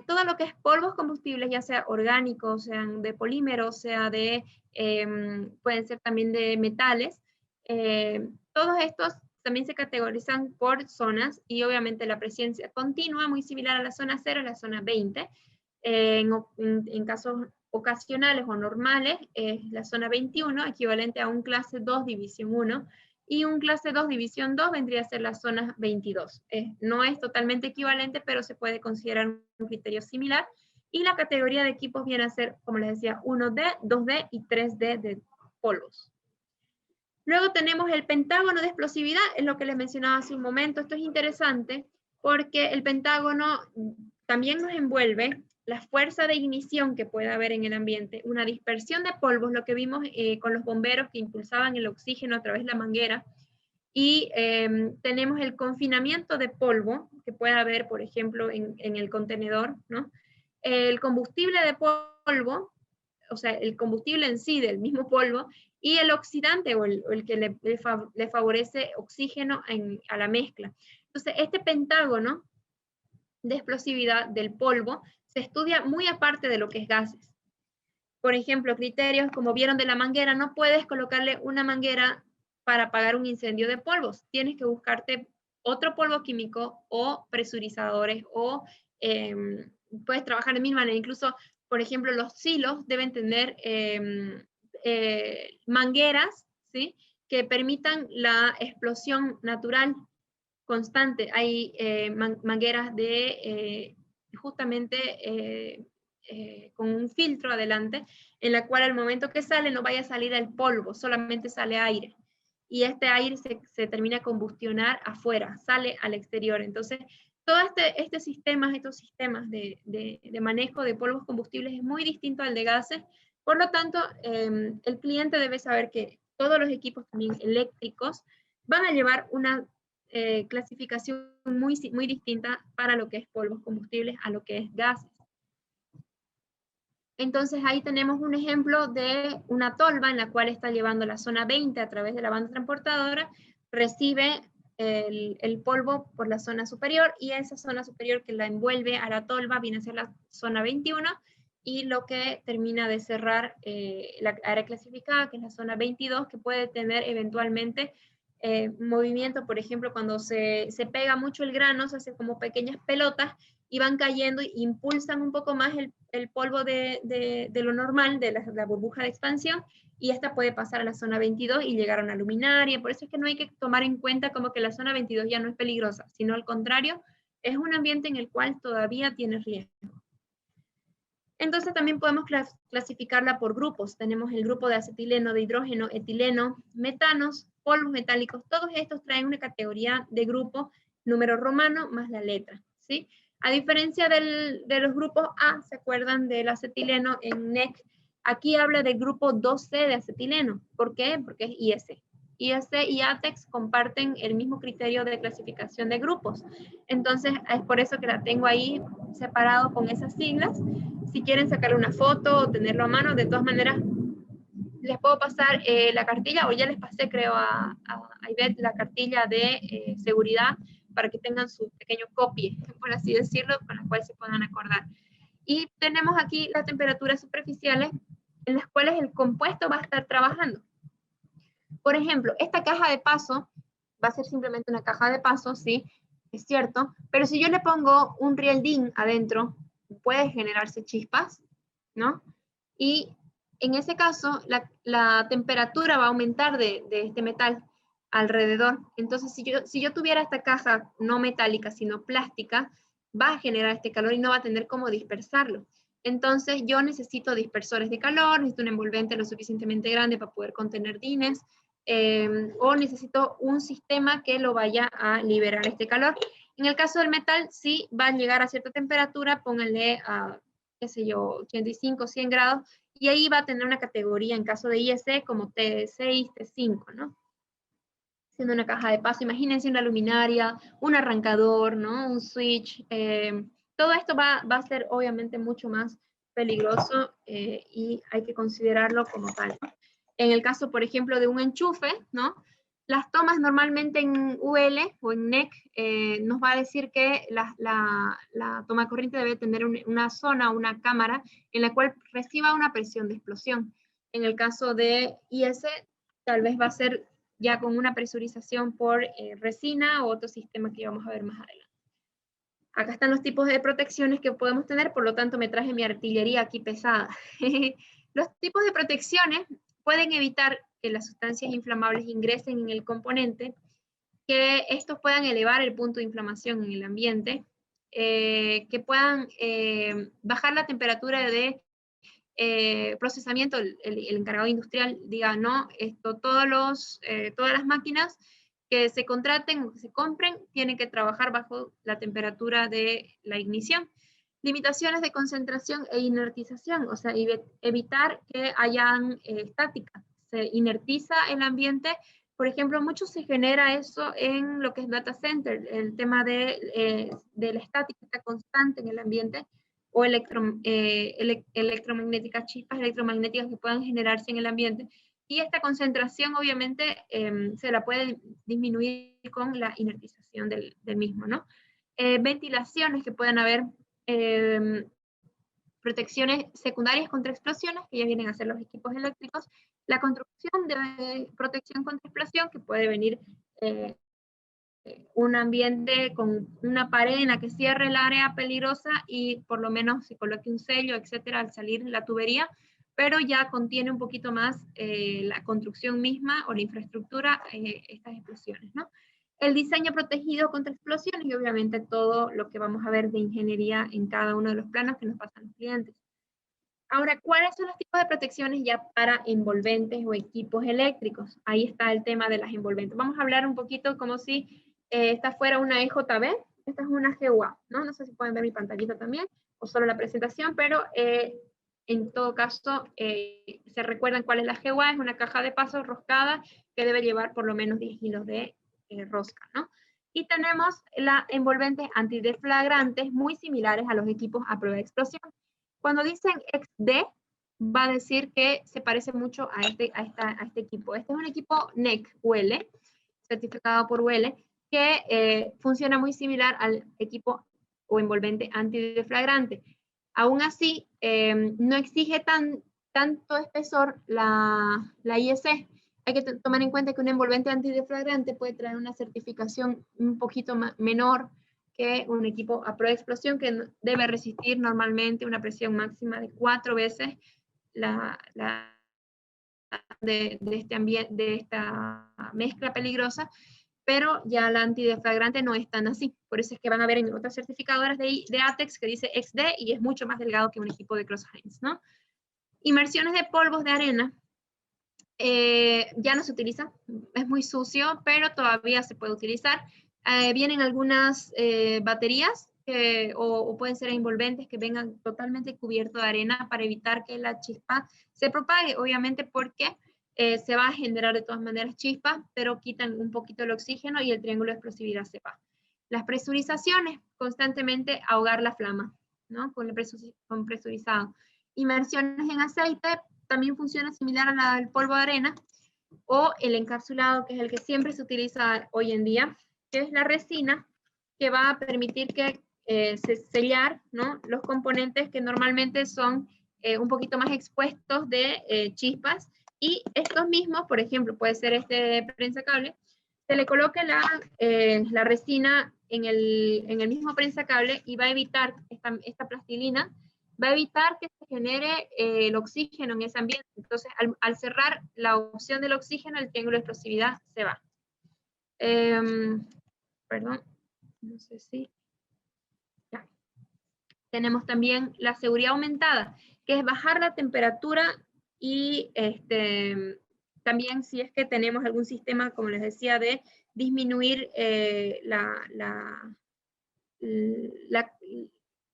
Todo lo que es polvos combustibles, ya sea orgánicos, sean de polímeros, sea de, pueden ser también de metales, todos estos también se categorizan por zonas, y obviamente la presencia continua, muy similar a la zona 0, la zona 20. En casos ocasionales o normales, es la zona 21, equivalente a un clase 2 división 1, y un clase 2 división 2 vendría a ser la zona 22. No es totalmente equivalente, pero se puede considerar un criterio similar, y la categoría de equipos viene a ser, como les decía, 1D, 2D y 3D de polvos. Luego tenemos el pentágono de explosividad, es lo que les mencionaba hace un momento. Esto es interesante porque el pentágono también nos envuelve la fuerza de ignición que puede haber en el ambiente, una dispersión de polvos, lo que vimos con los bomberos que impulsaban el oxígeno a través de la manguera, y tenemos el confinamiento de polvo que puede haber, por ejemplo, en el contenedor, ¿no? El combustible de polvo, o sea, el combustible en sí del mismo polvo, y el oxidante o el que le favorece oxígeno a la mezcla. Entonces, este pentágono de explosividad del polvo se estudia muy aparte de lo que es gases. Por ejemplo, criterios como vieron de la manguera, no puedes colocarle una manguera para apagar un incendio de polvos. Tienes que buscarte otro polvo químico o presurizadores o puedes trabajar de mil maneras. Incluso, por ejemplo, los silos deben tener mangueras, ¿sí?, que permitan la explosión natural constante. Hay mangueras de justamente con un filtro adelante, en la cual al momento que sale no vaya a salir el polvo, solamente sale aire. Y este aire se termina a combustionar afuera, sale al exterior. Entonces, todo estos sistemas de manejo de polvos combustibles es muy distinto al de gases. Por lo tanto, el cliente debe saber que todos los equipos también eléctricos van a llevar una clasificación muy distinta para lo que es polvos combustibles a lo que es gases. Entonces ahí tenemos un ejemplo de una tolva en la cual está llevando la zona 20 a través de la banda transportadora, recibe el polvo por la zona superior, y esa zona superior que la envuelve a la tolva viene a ser la zona 21, y lo que termina de cerrar la área clasificada, que es la zona 22, que puede tener eventualmente movimiento. Por ejemplo, cuando se pega mucho el grano, se hace como pequeñas pelotas, y van cayendo e impulsan un poco más el polvo de lo normal, de la burbuja de expansión, y esta puede pasar a la zona 22 y llegar a una luminaria. Por eso es que no hay que tomar en cuenta como que la zona 22 ya no es peligrosa, sino al contrario, es un ambiente en el cual todavía tiene riesgo. Entonces también podemos clasificarla por grupos. Tenemos el grupo de acetileno, de hidrógeno, etileno, metanos, polvos metálicos. Todos estos traen una categoría de grupo, número romano más la letra, ¿sí? A diferencia de los grupos A, ¿se acuerdan del acetileno en NEC? Aquí habla del grupo 2C de acetileno. ¿Por qué? Porque es IS. IS y ATEX comparten el mismo criterio de clasificación de grupos. Entonces, es por eso que la tengo ahí separado con esas siglas. Si quieren sacarle una foto o tenerlo a mano, de todas maneras, les puedo pasar la cartilla, o ya les pasé, creo, a Ivette la cartilla de seguridad, para que tengan su pequeño copy, por así decirlo, con la cual se puedan acordar. Y tenemos aquí las temperaturas superficiales en las cuales el compuesto va a estar trabajando. Por ejemplo, esta caja de paso va a ser simplemente una caja de paso, sí, es cierto, pero si yo le pongo un rieldín adentro, puede generarse chispas, ¿no? Y en ese caso, la temperatura va a aumentar de este metal alrededor. Entonces, si yo tuviera esta caja no metálica, sino plástica, va a generar este calor y no va a tener cómo dispersarlo. Entonces, yo necesito dispersores de calor, necesito un envolvente lo suficientemente grande para poder contener DINES, o necesito un sistema que lo vaya a liberar este calor. En el caso del metal, sí va a llegar a cierta temperatura, pónganle a, qué sé yo, 85, 100 grados, y ahí va a tener una categoría en caso de ISE como T6, T5, ¿no? Siendo una caja de paso, imagínense una luminaria, un arrancador, ¿no? Un switch, todo esto va a ser obviamente mucho más peligroso y hay que considerarlo como tal. En el caso, por ejemplo, de un enchufe, ¿no? Las tomas normalmente en UL o en NEC nos va a decir que la toma corriente debe tener una zona, una cámara en la cual reciba una presión de explosión. En el caso de IS, tal vez va a ser ya con una presurización por resina o otro sistema que vamos a ver más adelante. Acá están los tipos de protecciones que podemos tener, por lo tanto me traje mi artillería aquí pesada. Los tipos de protecciones pueden evitar que las sustancias inflamables ingresen en el componente, que estos puedan elevar el punto de inflamación en el ambiente, que puedan bajar la temperatura de procesamiento, el encargado industrial diga, no, todas las máquinas que se contraten o que se compren tienen que trabajar bajo la temperatura de la ignición. Limitaciones de concentración e inertización, o sea, evitar que hayan estática. Se inertiza el ambiente. Por ejemplo, mucho se genera eso en lo que es data center, el tema de la estática está constante en el ambiente, o electromagnéticas, chispas electromagnéticas que puedan generarse en el ambiente. Y esta concentración, obviamente, se la puede disminuir con la inertización del mismo, ¿no? Ventilaciones que puedan haber, protecciones secundarias contra explosiones, que ya vienen a ser los equipos eléctricos, la construcción de protección contra explosión, que puede venir un ambiente con una pared en la que cierre el área peligrosa y por lo menos se coloque un sello, etcétera, al salir la tubería, pero ya contiene un poquito más la construcción misma o la infraestructura, estas explosiones, ¿no? El diseño protegido contra explosiones y obviamente todo lo que vamos a ver de ingeniería en cada uno de los planos que nos pasan los clientes. Ahora, ¿cuáles son los tipos de protecciones ya para envolventes o equipos eléctricos? Ahí está el tema de las envolventes. Vamos a hablar un poquito como si esta fuera una EJB, esta es una GUA, ¿no? No sé si pueden ver mi pantallita también, o solo la presentación, pero en todo caso, se recuerdan cuál es la GUA, es una caja de paso roscada que debe llevar por lo menos 10 kilos de rosca, ¿no? Y tenemos la envolventes antideflagrantes muy similares a los equipos a prueba de explosión. Cuando dicen XD, va a decir que se parece mucho a este equipo. Este es un equipo NEC UL, certificado por UL, que funciona muy similar al equipo o envolvente antideflagrante. Aún así, no exige tanto espesor la IEC. Hay que tomar en cuenta que un envolvente antideflagrante puede traer una certificación un poquito menor que un equipo a prueba de explosión que debe resistir normalmente una presión máxima de 4 veces de esta mezcla peligrosa, pero ya la antideflagrante no es tan así. Por eso es que van a ver en otras certificadoras de ATEX que dice XD y es mucho más delgado que un equipo de Crouse-Hinds, ¿no? Inmersiones de polvos de arena. Ya no se utiliza, es muy sucio, pero todavía se puede utilizar. Vienen algunas baterías o pueden ser envolventes que vengan totalmente cubiertos de arena para evitar que la chispa se propague, obviamente porque se va a generar de todas maneras chispas, pero quitan un poquito el oxígeno y el triángulo de explosividad se va. Las presurizaciones, constantemente ahogar la flama, ¿no? Con presurizado. Inmersiones en aceite, también funciona similar a la del polvo de arena, o el encapsulado, que es el que siempre se utiliza hoy en día, que es la resina, que va a permitir que se sellar, ¿no?, los componentes que normalmente son un poquito más expuestos de chispas, y estos mismos, por ejemplo, puede ser este prensa-cable, se le coloca la resina en el mismo prensa-cable y va a evitar esta plastilina, va a evitar que se genere el oxígeno en ese ambiente. Entonces, al cerrar la opción del oxígeno, el triángulo de explosividad se va. Perdón, no sé si... Ya. Tenemos también la seguridad aumentada, que es bajar la temperatura y también si es que tenemos algún sistema, como les decía, de disminuir la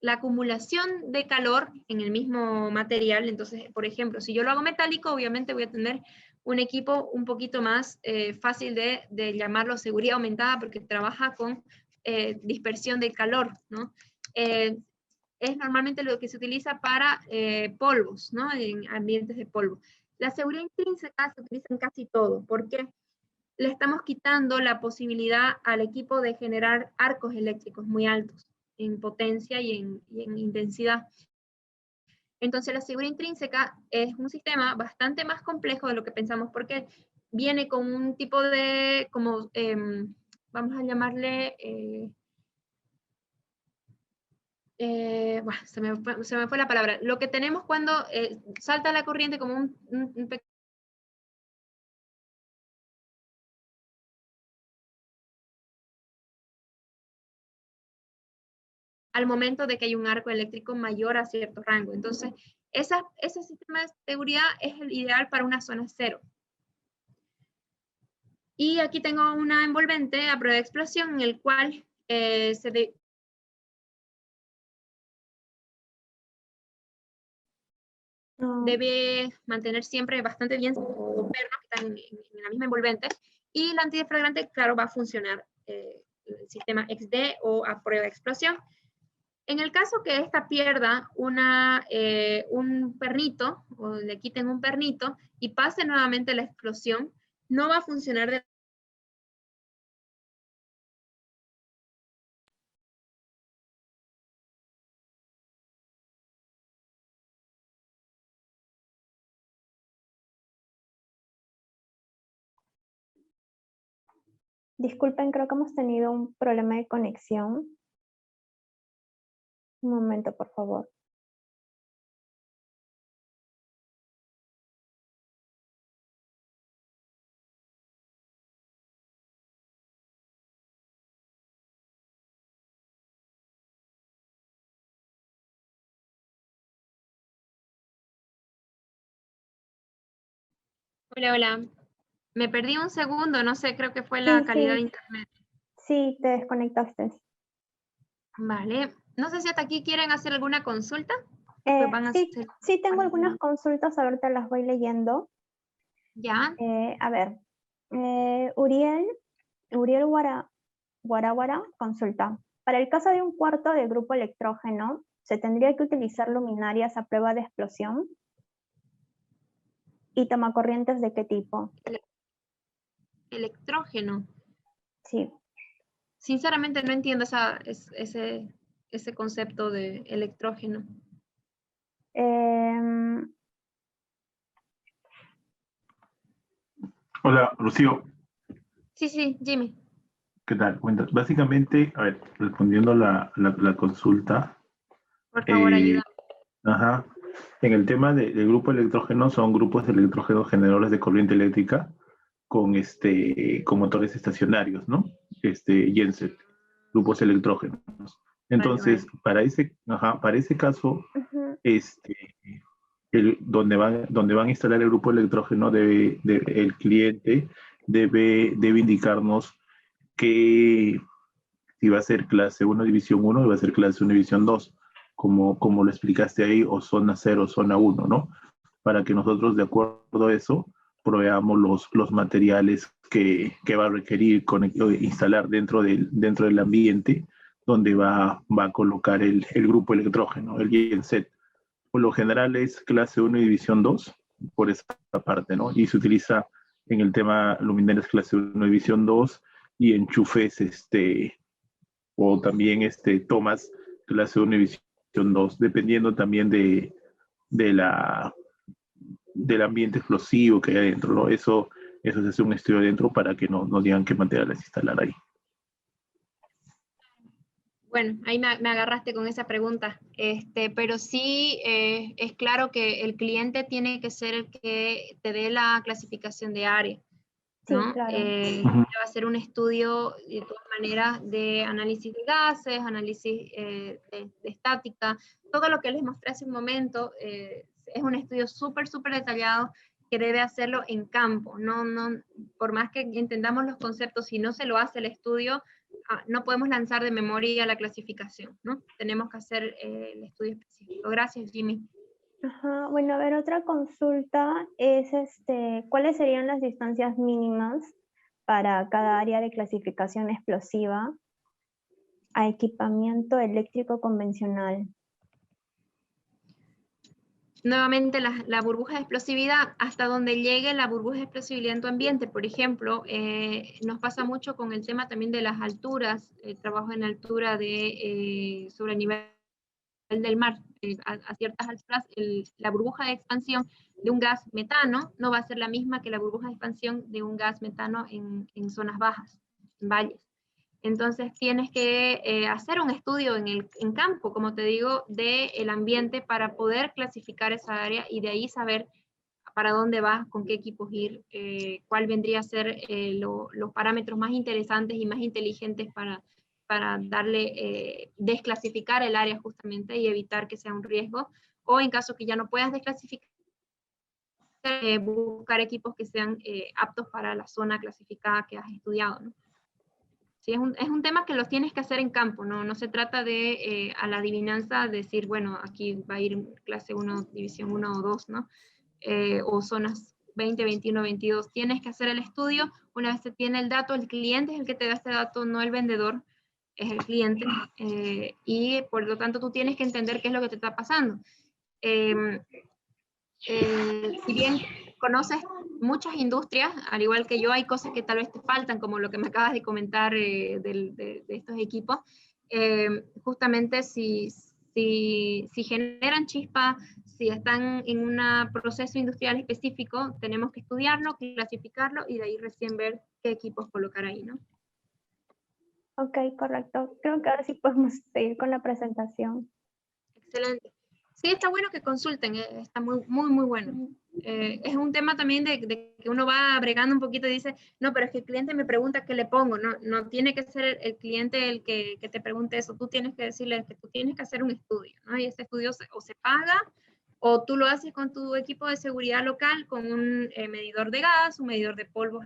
acumulación de calor en el mismo material. Entonces, por ejemplo, si yo lo hago metálico, obviamente voy a tener un equipo un poquito más fácil de llamarlo seguridad aumentada, porque trabaja con dispersión de calor, ¿no? Es normalmente lo que se utiliza para polvos, ¿no? En ambientes de polvo. La seguridad intrínseca se utiliza en casi todo. ¿Por qué? Le estamos quitando la posibilidad al equipo de generar arcos eléctricos muy altos en potencia y en intensidad. Entonces la seguridad intrínseca es un sistema bastante más complejo de lo que pensamos, porque viene con un tipo de, como, vamos a llamarle, se me fue la palabra. Lo que tenemos cuando salta la corriente como un al momento de que hay un arco eléctrico mayor a cierto rango. Entonces, ese sistema de seguridad es el ideal para una zona cero. Y aquí tengo una envolvente a prueba de explosión en el cual debe mantener siempre bastante bien sus pernos que están en la misma envolvente, y la antideflagrante, claro, va a funcionar el sistema XD o a prueba de explosión. En el caso que esta pierda un pernito, o le quiten un pernito, y pase nuevamente la explosión, no va a funcionar de
Disculpen, creo que hemos tenido un problema de conexión. Un momento, por favor.
Hola, hola. Me perdí un segundo, no sé, creo que fue la calidad de internet.
Sí, te desconectaste.
Vale. No sé si hasta aquí quieren hacer alguna consulta. Pues van a hacer...
Sí, tengo algunas consultas, ahorita las voy leyendo.
Ya.
A ver, Uriel Guaraguara consulta. Para el caso de un cuarto de grupo electrógeno, ¿se tendría que utilizar luminarias a prueba de explosión? ¿Y tomacorrientes de qué tipo?
Electrógeno.
Sí.
Sinceramente no entiendo ese concepto de electrógeno.
Hola, Rocío.
Sí, Jimmy.
¿Qué tal? Cuentas. Básicamente, a ver, respondiendo la consulta.
Por favor, ayúdame.
Ajá. En el tema del grupo electrógeno, son grupos de electrógeno generadores de corriente eléctrica con motores estacionarios, ¿no? Genset, grupos electrógenos. Entonces,
Vale.
para ese caso, donde van a instalar el grupo electrógeno, el cliente debe indicarnos que si va a ser clase 1 división 1 o va a ser clase 1 división 2, como lo explicaste ahí, o zona 0 o zona 1, ¿no? Para que nosotros, de acuerdo a eso, proveamos los materiales que va a requerir instalar dentro del ambiente donde va a colocar el grupo electrógeno, el genset. Por lo general es clase 1 y división 2, por esta parte, ¿no? Y se utiliza en el tema luminarias clase 1 y división 2, y enchufes, o también tomas clase 1 y división 2, dependiendo también del ambiente explosivo que hay adentro, ¿no? Eso se hace un estudio adentro para que no digan qué materiales instalar ahí.
Bueno, ahí me agarraste con esa pregunta, pero sí es claro que el cliente tiene que ser el que te dé la clasificación de área, ¿no?
Sí, claro.
Va a hacer un estudio de todas maneras de análisis de gases, análisis de estática, todo lo que les mostré hace un momento es un estudio súper detallado que debe hacerlo en campo, no, por más que entendamos los conceptos, si no se lo hace el estudio, no podemos lanzar de memoria la clasificación, ¿no? Tenemos que hacer el estudio específico. Gracias, Jimmy.
Ajá. Bueno, a ver, otra consulta es, ¿cuáles serían las distancias mínimas para cada área de clasificación explosiva a equipamiento eléctrico convencional?
Nuevamente, la burbuja de explosividad, hasta donde llegue la burbuja de explosividad en tu ambiente. Por ejemplo, nos pasa mucho con el tema también de las alturas, el trabajo en altura sobre el nivel del mar. A ciertas alturas, la burbuja de expansión de un gas metano no va a ser la misma que la burbuja de expansión de un gas metano en zonas bajas, en valles. Entonces tienes que hacer un estudio en campo, como te digo, del ambiente para poder clasificar esa área y de ahí saber para dónde vas, con qué equipos ir, cuál vendría a ser los parámetros más interesantes y más inteligentes para darle, desclasificar el área justamente y evitar que sea un riesgo, o en caso que ya no puedas desclasificar, buscar equipos que sean aptos para la zona clasificada que has estudiado, ¿no? Sí, es un tema que lo tienes que hacer en campo, no se trata de a la adivinanza decir, bueno, aquí va a ir clase 1, división 1 o 2, ¿no? O zonas 20, 21, 22. Tienes que hacer el estudio, una vez se tiene el dato, el cliente es el que te da este dato, no el vendedor, es el cliente, y por lo tanto tú tienes que entender qué es lo que te está pasando. Si bien conoces muchas industrias, al igual que yo, hay cosas que tal vez te faltan, como lo que me acabas de comentar de estos equipos. Justamente si generan chispa, si están en un proceso industrial específico, tenemos que estudiarlo, clasificarlo y de ahí recién ver qué equipos colocar ahí, ¿no?
Ok, correcto. Creo que ahora sí podemos seguir con la presentación.
Excelente. Sí, está bueno que consulten, está muy bueno. Es un tema también de que uno va bregando un poquito y dice, no, pero es que el cliente me pregunta qué le pongo, no tiene que ser el cliente el que te pregunte eso, tú tienes que decirle que tú tienes que hacer un estudio, ¿no? Y ese estudio o se paga, o tú lo haces con tu equipo de seguridad local, con un medidor de gas, un medidor de polvos,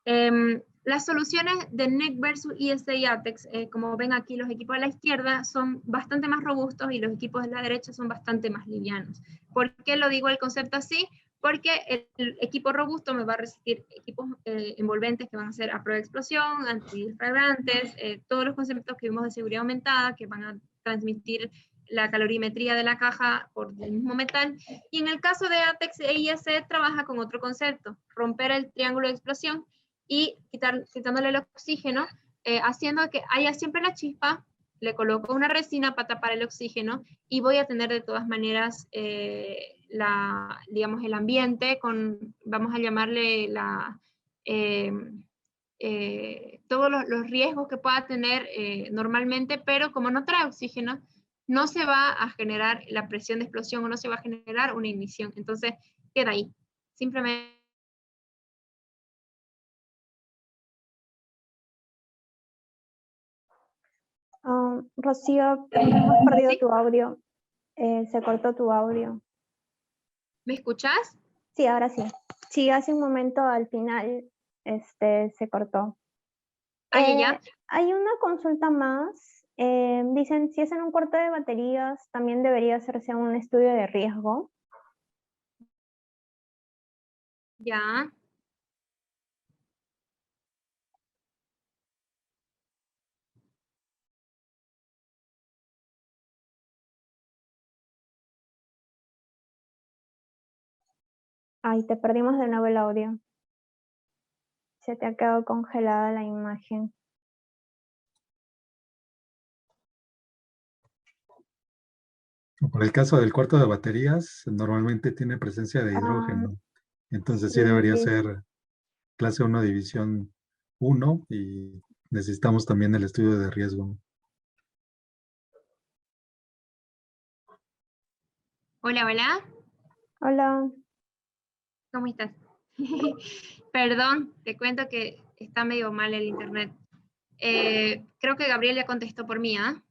etc. Las soluciones de NEC versus ISA y ATEX, como ven aquí, los equipos de la izquierda son bastante más robustos y los equipos de la derecha son bastante más livianos. ¿Por qué lo digo el concepto así? Porque el equipo robusto me va a resistir equipos envolventes que van a ser a prueba de explosión, antideflagrantes, todos los conceptos que vimos de seguridad aumentada, que van a transmitir la calorimetría de la caja por el mismo metal. Y en el caso de ATEX e ISE trabaja con otro concepto, romper el triángulo de explosión y quitándole el oxígeno, haciendo que haya siempre la chispa, le coloco una resina para tapar el oxígeno y voy a tener de todas maneras digamos, el ambiente con, vamos a llamarle todos los riesgos que pueda tener normalmente, pero como no trae oxígeno, no se va a generar la presión de explosión o no se va a generar una ignición. Entonces, queda ahí. Simplemente
Rocío, hemos perdido
¿sí?
tu audio. Se cortó tu audio.
¿Me escuchás?
Sí, ahora sí. Sí, hace un momento al final se cortó.
Ya.
Hay una consulta más. Dicen, si es en un corte de baterías, también debería hacerse un estudio de riesgo.
Ya.
Ay, te perdimos de nuevo el audio. Se te ha quedado congelada la imagen.
Por el caso del cuarto de baterías, normalmente tiene presencia de hidrógeno. Entonces sí debería ser clase 1, división 1 y necesitamos también el estudio de riesgo.
Hola, hola.
Hola.
¿Cómo estás? Perdón, te cuento que está medio mal el internet. Creo que Gabriel ya contestó por mí, ¿ah?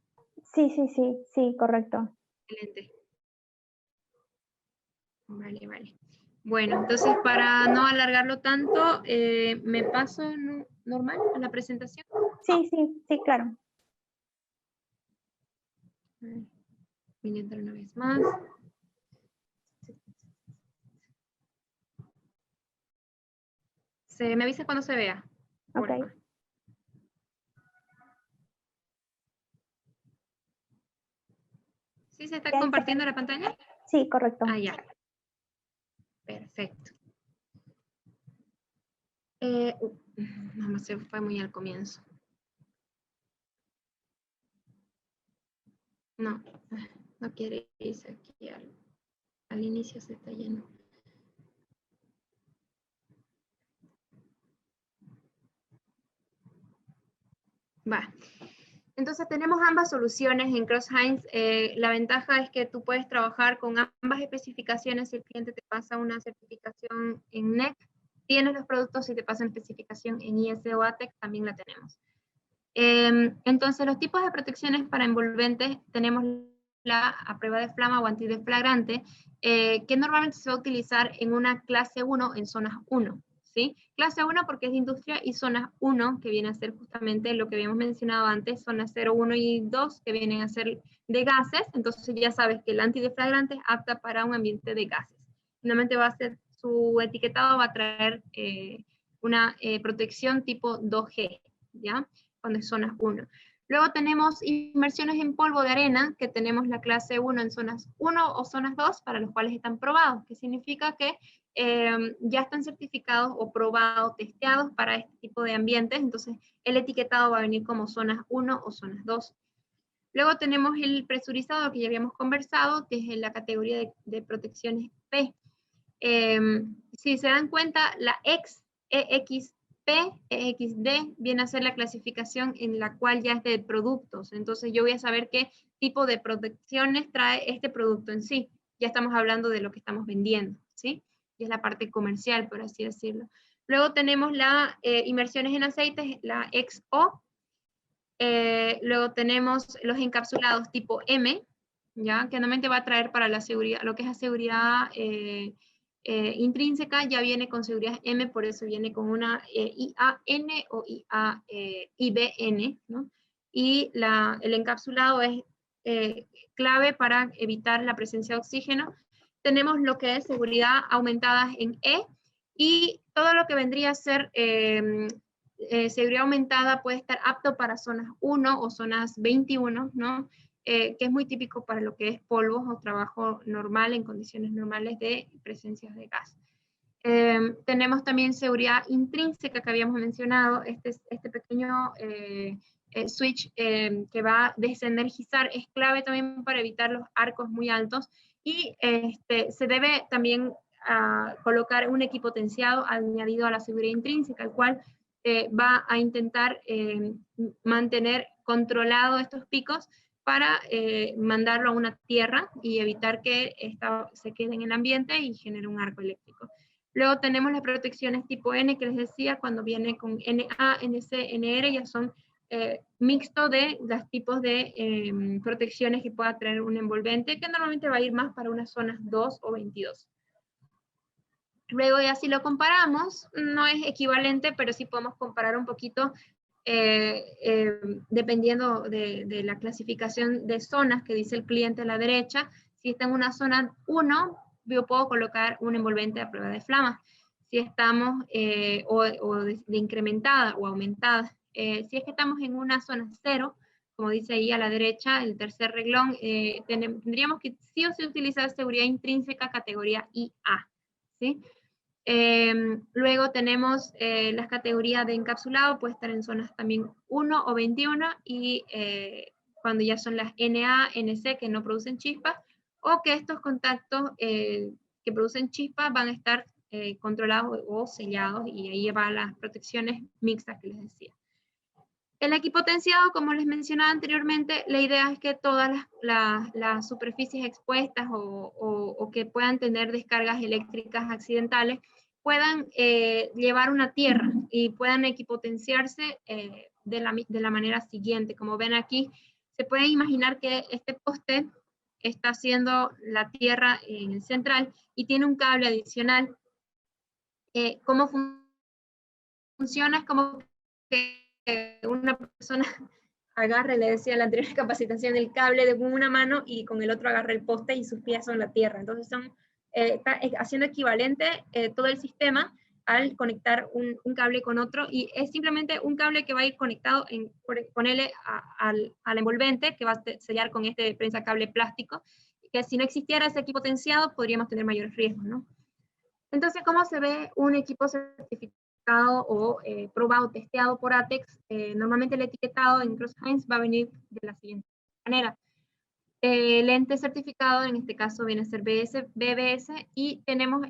Sí, correcto.
Excelente. Vale. Bueno, entonces para no alargarlo tanto, ¿me paso normal a la presentación?
Sí, claro.
Voy a intentar una vez más. Me avisa cuando se vea.
Ok.
Porfa. ¿Sí se está compartiendo la pantalla?
Sí, correcto.
Ya. Perfecto. No, se fue muy al comienzo. No quiere irse aquí al inicio, se está lleno. Va. Entonces tenemos ambas soluciones en Cross-Heinz. La ventaja es que tú puedes trabajar con ambas especificaciones si el cliente te pasa una certificación en NEC. Tienes los productos, si te pasan especificación en ISO o ATEX, también la tenemos. Entonces los tipos de protecciones para envolventes tenemos la a prueba de flama o antideflagrante, que normalmente se va a utilizar en una clase 1 en zonas 1. ¿sí? Clase 1 porque es de industria y zona 1, que viene a ser justamente lo que habíamos mencionado antes, zona 0, 1 y 2, que vienen a ser de gases. Entonces ya sabes que el antideflagrante es apta para un ambiente de gases. Finalmente va a ser, su etiquetado va a traer una protección tipo 2G, ¿ya? Cuando es zona 1. Luego tenemos inmersiones en polvo de arena, que tenemos la clase 1 en zonas 1 o zonas 2, para los cuales están probados, que significa que ya están certificados o probados, testeados para este tipo de ambientes. Entonces el etiquetado va a venir como zonas 1 o zonas 2. Luego tenemos el presurizado, que ya habíamos conversado, que es en la categoría de protecciones P. Si se dan cuenta, la EXP, EXD, viene a ser la clasificación en la cual ya es de productos. Entonces yo voy a saber qué tipo de protecciones trae este producto en sí. Ya estamos hablando de lo que estamos vendiendo, ¿sí? Y es la parte comercial, por así decirlo. Luego tenemos las inmersiones en aceites, la XO. Luego tenemos los encapsulados tipo M, ¿ya? Que normalmente va a traer para la seguridad, lo que es la seguridad intrínseca, ya viene con seguridad M, por eso viene con una IAN o IBN, ¿no? Y el encapsulado es clave para evitar la presencia de oxígeno. Tenemos lo que es seguridad aumentada en E, y todo lo que vendría a ser seguridad aumentada puede estar apto para zonas 1 o zonas 21, ¿no? Que es muy típico para lo que es polvos o trabajo normal en condiciones normales de presencias de gas. Tenemos también seguridad intrínseca que habíamos mencionado, este pequeño switch que va a desenergizar, es clave también para evitar los arcos muy altos, y se debe también colocar un equipotenciado añadido a la seguridad intrínseca, el cual va a intentar mantener controlado estos picos para mandarlo a una tierra y evitar que se quede en el ambiente y genere un arco eléctrico. Luego tenemos las protecciones tipo N, que les decía, cuando viene con NA, NC, NR, ya son mixto de los tipos de protecciones que pueda traer un envolvente, que normalmente va a ir más para unas zonas 2 o 22. Luego ya si lo comparamos, no es equivalente, pero sí podemos comparar un poquito dependiendo de la clasificación de zonas que dice el cliente a la derecha. Si está en una zona 1, yo puedo colocar un envolvente a prueba de flama. Si estamos de incrementada o aumentada. Si es que estamos en una zona 0, como dice ahí a la derecha, el tercer reglón, tendríamos que sí o sí utilizar seguridad intrínseca categoría IA, ¿sí? Luego tenemos las categorías de encapsulado, puede estar en zonas también 1 o 21, y cuando ya son las NA, NC, que no producen chispas, o que estos contactos que producen chispas van a estar controlados o sellados, y ahí van las protecciones mixtas que les decía. El equipotenciado, como les mencionaba anteriormente, la idea es que todas las superficies expuestas o que puedan tener descargas eléctricas accidentales puedan llevar una tierra y puedan equipotenciarse de la manera siguiente. Como ven aquí, se puede imaginar que este poste está haciendo la tierra en el central y tiene un cable adicional. ¿Cómo funciona? Es como que una persona agarre, le decía en la anterior capacitación, el cable de una mano y con el otro agarra el poste y sus pies son la tierra. Entonces está haciendo equivalente todo el sistema al conectar un cable con otro, y es simplemente un cable que va a ir conectado, ponerle al envolvente que va a sellar con este prensa cable plástico, que si no existiera ese equipo potenciado podríamos tener mayores riesgos, ¿no? Entonces, ¿cómo se ve un equipo certificado o probado, testeado por ATEX? Normalmente el etiquetado en Crouse-Hinds va a venir de la siguiente manera. El ente certificado, en este caso viene a ser BBS, y tenemos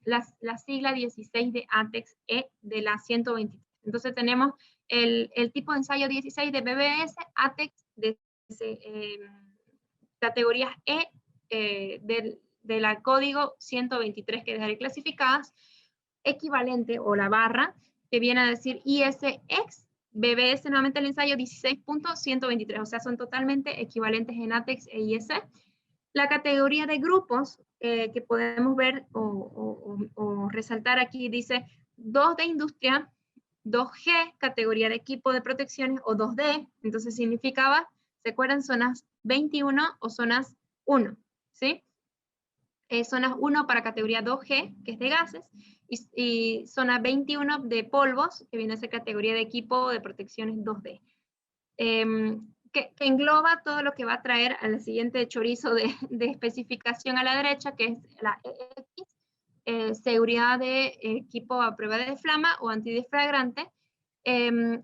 la sigla 16 de ATEX E de la 123. Entonces tenemos el tipo de ensayo 16 de BBS, ATEX de categorías E de la código 123 que dejaré clasificadas, equivalente o la barra que viene a decir ISX, BBS, nuevamente el ensayo 16.123, o sea, son totalmente equivalentes en ATEX e IS. La categoría de grupos que podemos ver o resaltar aquí, dice 2 de industria, 2G, categoría de equipo de protecciones, o 2D, entonces significaba, ¿se acuerdan? Zonas 21 o zonas 1, ¿sí? Zonas 1 para categoría 2G, que es de gases, y zona 21 de polvos, que viene a ser categoría de equipo de protecciones 2D. Que engloba todo lo que va a traer al siguiente chorizo de especificación a la derecha, que es la EX, seguridad de equipo a prueba de flama o antidesflagrante.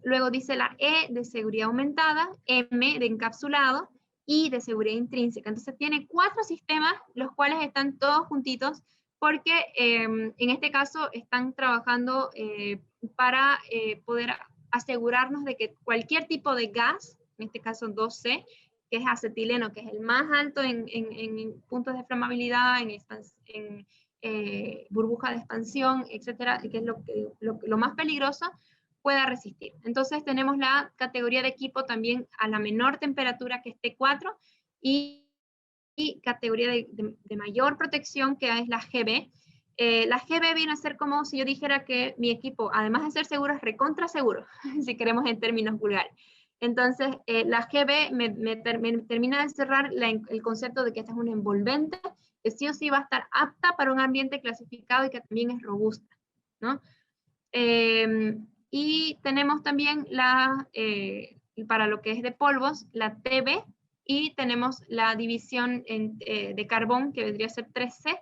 Luego dice la E de seguridad aumentada, M de encapsulado, I de seguridad intrínseca. Entonces tiene 4 sistemas, los cuales están todos juntitos, porque en este caso están trabajando para poder asegurarnos de que cualquier tipo de gas, en este caso 2C, que es acetileno, que es el más alto en puntos de flamabilidad, en burbuja de expansión, etcétera, que es lo más peligroso, pueda resistir. Entonces tenemos la categoría de equipo también a la menor temperatura, que es T4, y categoría de mayor protección, que es la GB. La GB viene a ser como si yo dijera que mi equipo, además de ser seguro, es recontra seguro, si queremos en términos vulgares. Entonces, la GB me termina de cerrar el concepto de que esta es una envolvente, que sí o sí va a estar apta para un ambiente clasificado y que también es robusta, ¿no? Y tenemos también para lo que es de polvos, la TB, y tenemos la división de carbón, que vendría a ser 3C,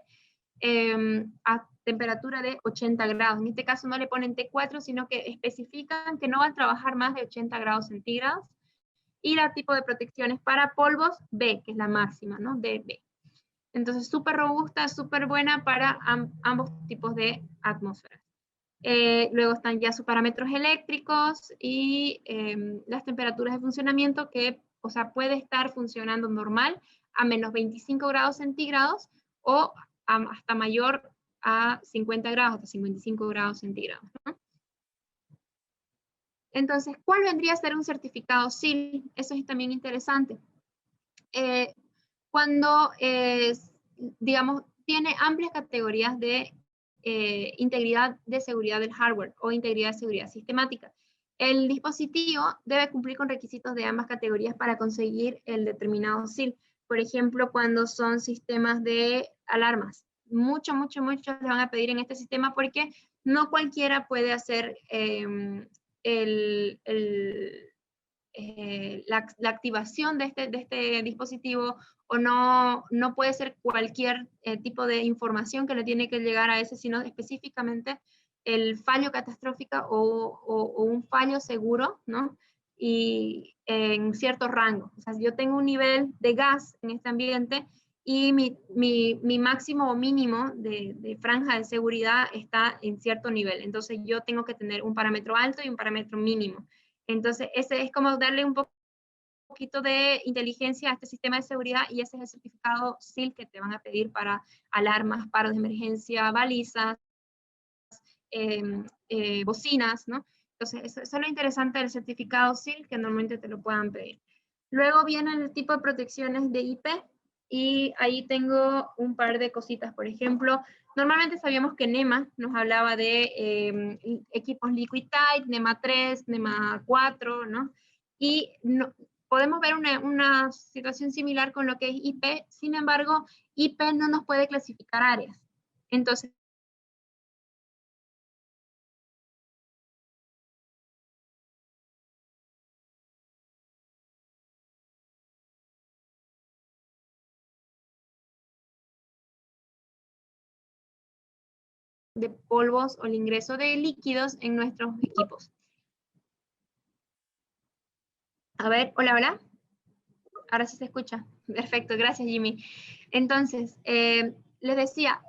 a temperatura de 80 grados. En este caso no le ponen T4, sino que especifican que no va a trabajar más de 80 grados centígrados. Y la tipo de protecciones para polvos, B, que es la máxima, ¿no? DB. Entonces, súper robusta, súper buena para ambos tipos de atmósferas. Luego están ya sus parámetros eléctricos y las temperaturas de funcionamiento, que, o sea, puede estar funcionando normal a menos 25 grados centígrados o hasta mayor a 50 grados, hasta 55 grados centígrados, ¿no? Entonces, ¿cuál vendría a ser un certificado SIL? Eso es también interesante. Cuando, digamos, tiene amplias categorías de integridad de seguridad del hardware o integridad de seguridad sistemática. El dispositivo debe cumplir con requisitos de ambas categorías para conseguir el determinado SIL. Por ejemplo, cuando son sistemas de alarmas. Muchos les van a pedir en este sistema, porque no cualquiera puede hacer la activación de este dispositivo, o no puede ser cualquier tipo de información que le tiene que llegar a ese, sino específicamente el fallo catastrófico o un fallo seguro, ¿no? Y en cierto rango. O sea, si yo tengo un nivel de gas en este ambiente y mi máximo o mínimo de franja de seguridad está en cierto nivel, entonces yo tengo que tener un parámetro alto y un parámetro mínimo. Entonces, ese es como darle un poquito de inteligencia a este sistema de seguridad, y ese es el certificado SIL que te van a pedir para alarmas, paros de emergencia, balizas, bocinas, ¿no? Entonces, eso es lo interesante del certificado SIL, que normalmente te lo puedan pedir. Luego viene el tipo de protecciones de IP, y ahí tengo un par de cositas. Por ejemplo, normalmente sabíamos que NEMA nos hablaba de equipos Liquid Tight, NEMA 3, NEMA 4, ¿no? Y podemos ver una situación similar con lo que es IP. Sin embargo, IP no nos puede clasificar áreas. Entonces, de polvos o el ingreso de líquidos en nuestros equipos. A ver, hola. Ahora sí se escucha. Perfecto, gracias, Jimmy. Entonces, les decía,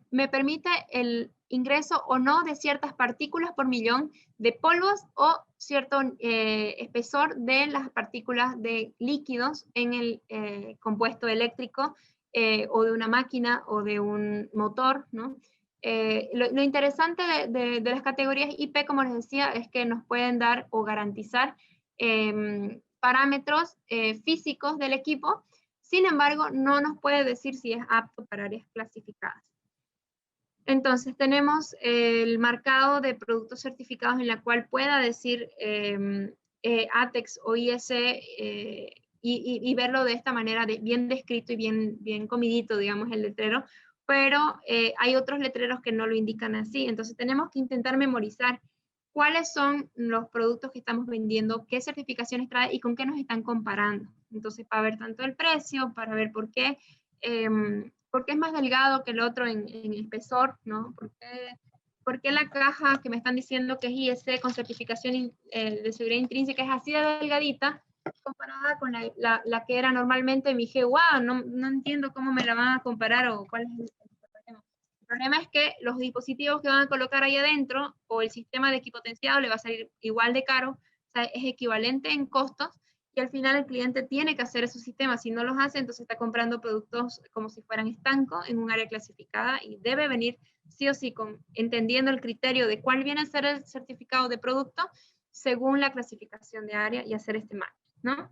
me permite el ingreso o no de ciertas partículas por millón de polvos, o cierto espesor de las partículas de líquidos en el compuesto eléctrico, o de una máquina o de un motor, ¿no? Lo interesante de las categorías IP, como les decía, es que nos pueden dar o garantizar parámetros físicos del equipo Sin embargo, no nos puede decir si es apto para áreas clasificadas. Entonces, tenemos el marcado de productos certificados en la cual pueda decir ATEX o IEC y verlo de esta manera, bien descrito y bien comidito, digamos, el letrero, pero hay otros letreros que no lo indican así. Entonces, tenemos que intentar memorizar cuáles son los productos que estamos vendiendo, qué certificaciones trae y con qué nos están comparando. Entonces, para ver tanto el precio, para ver por qué es más delgado que el otro en espesor, ¿no? ¿Por qué la caja que me están diciendo que es IEC con certificación de seguridad intrínseca es así de delgadita comparada con la que era normalmente? Me dije, wow, no entiendo cómo me la van a comparar o cuál es el problema. El problema es que los dispositivos que van a colocar ahí adentro o el sistema de equipotenciado le va a salir igual de caro, o sea, es equivalente en costos, y al final el cliente tiene que hacer esos sistemas. Si no los hace, entonces está comprando productos como si fueran estanco en un área clasificada y debe venir sí o sí entendiendo el criterio de cuál viene a ser el certificado de producto según la clasificación de área y hacer este match, ¿no?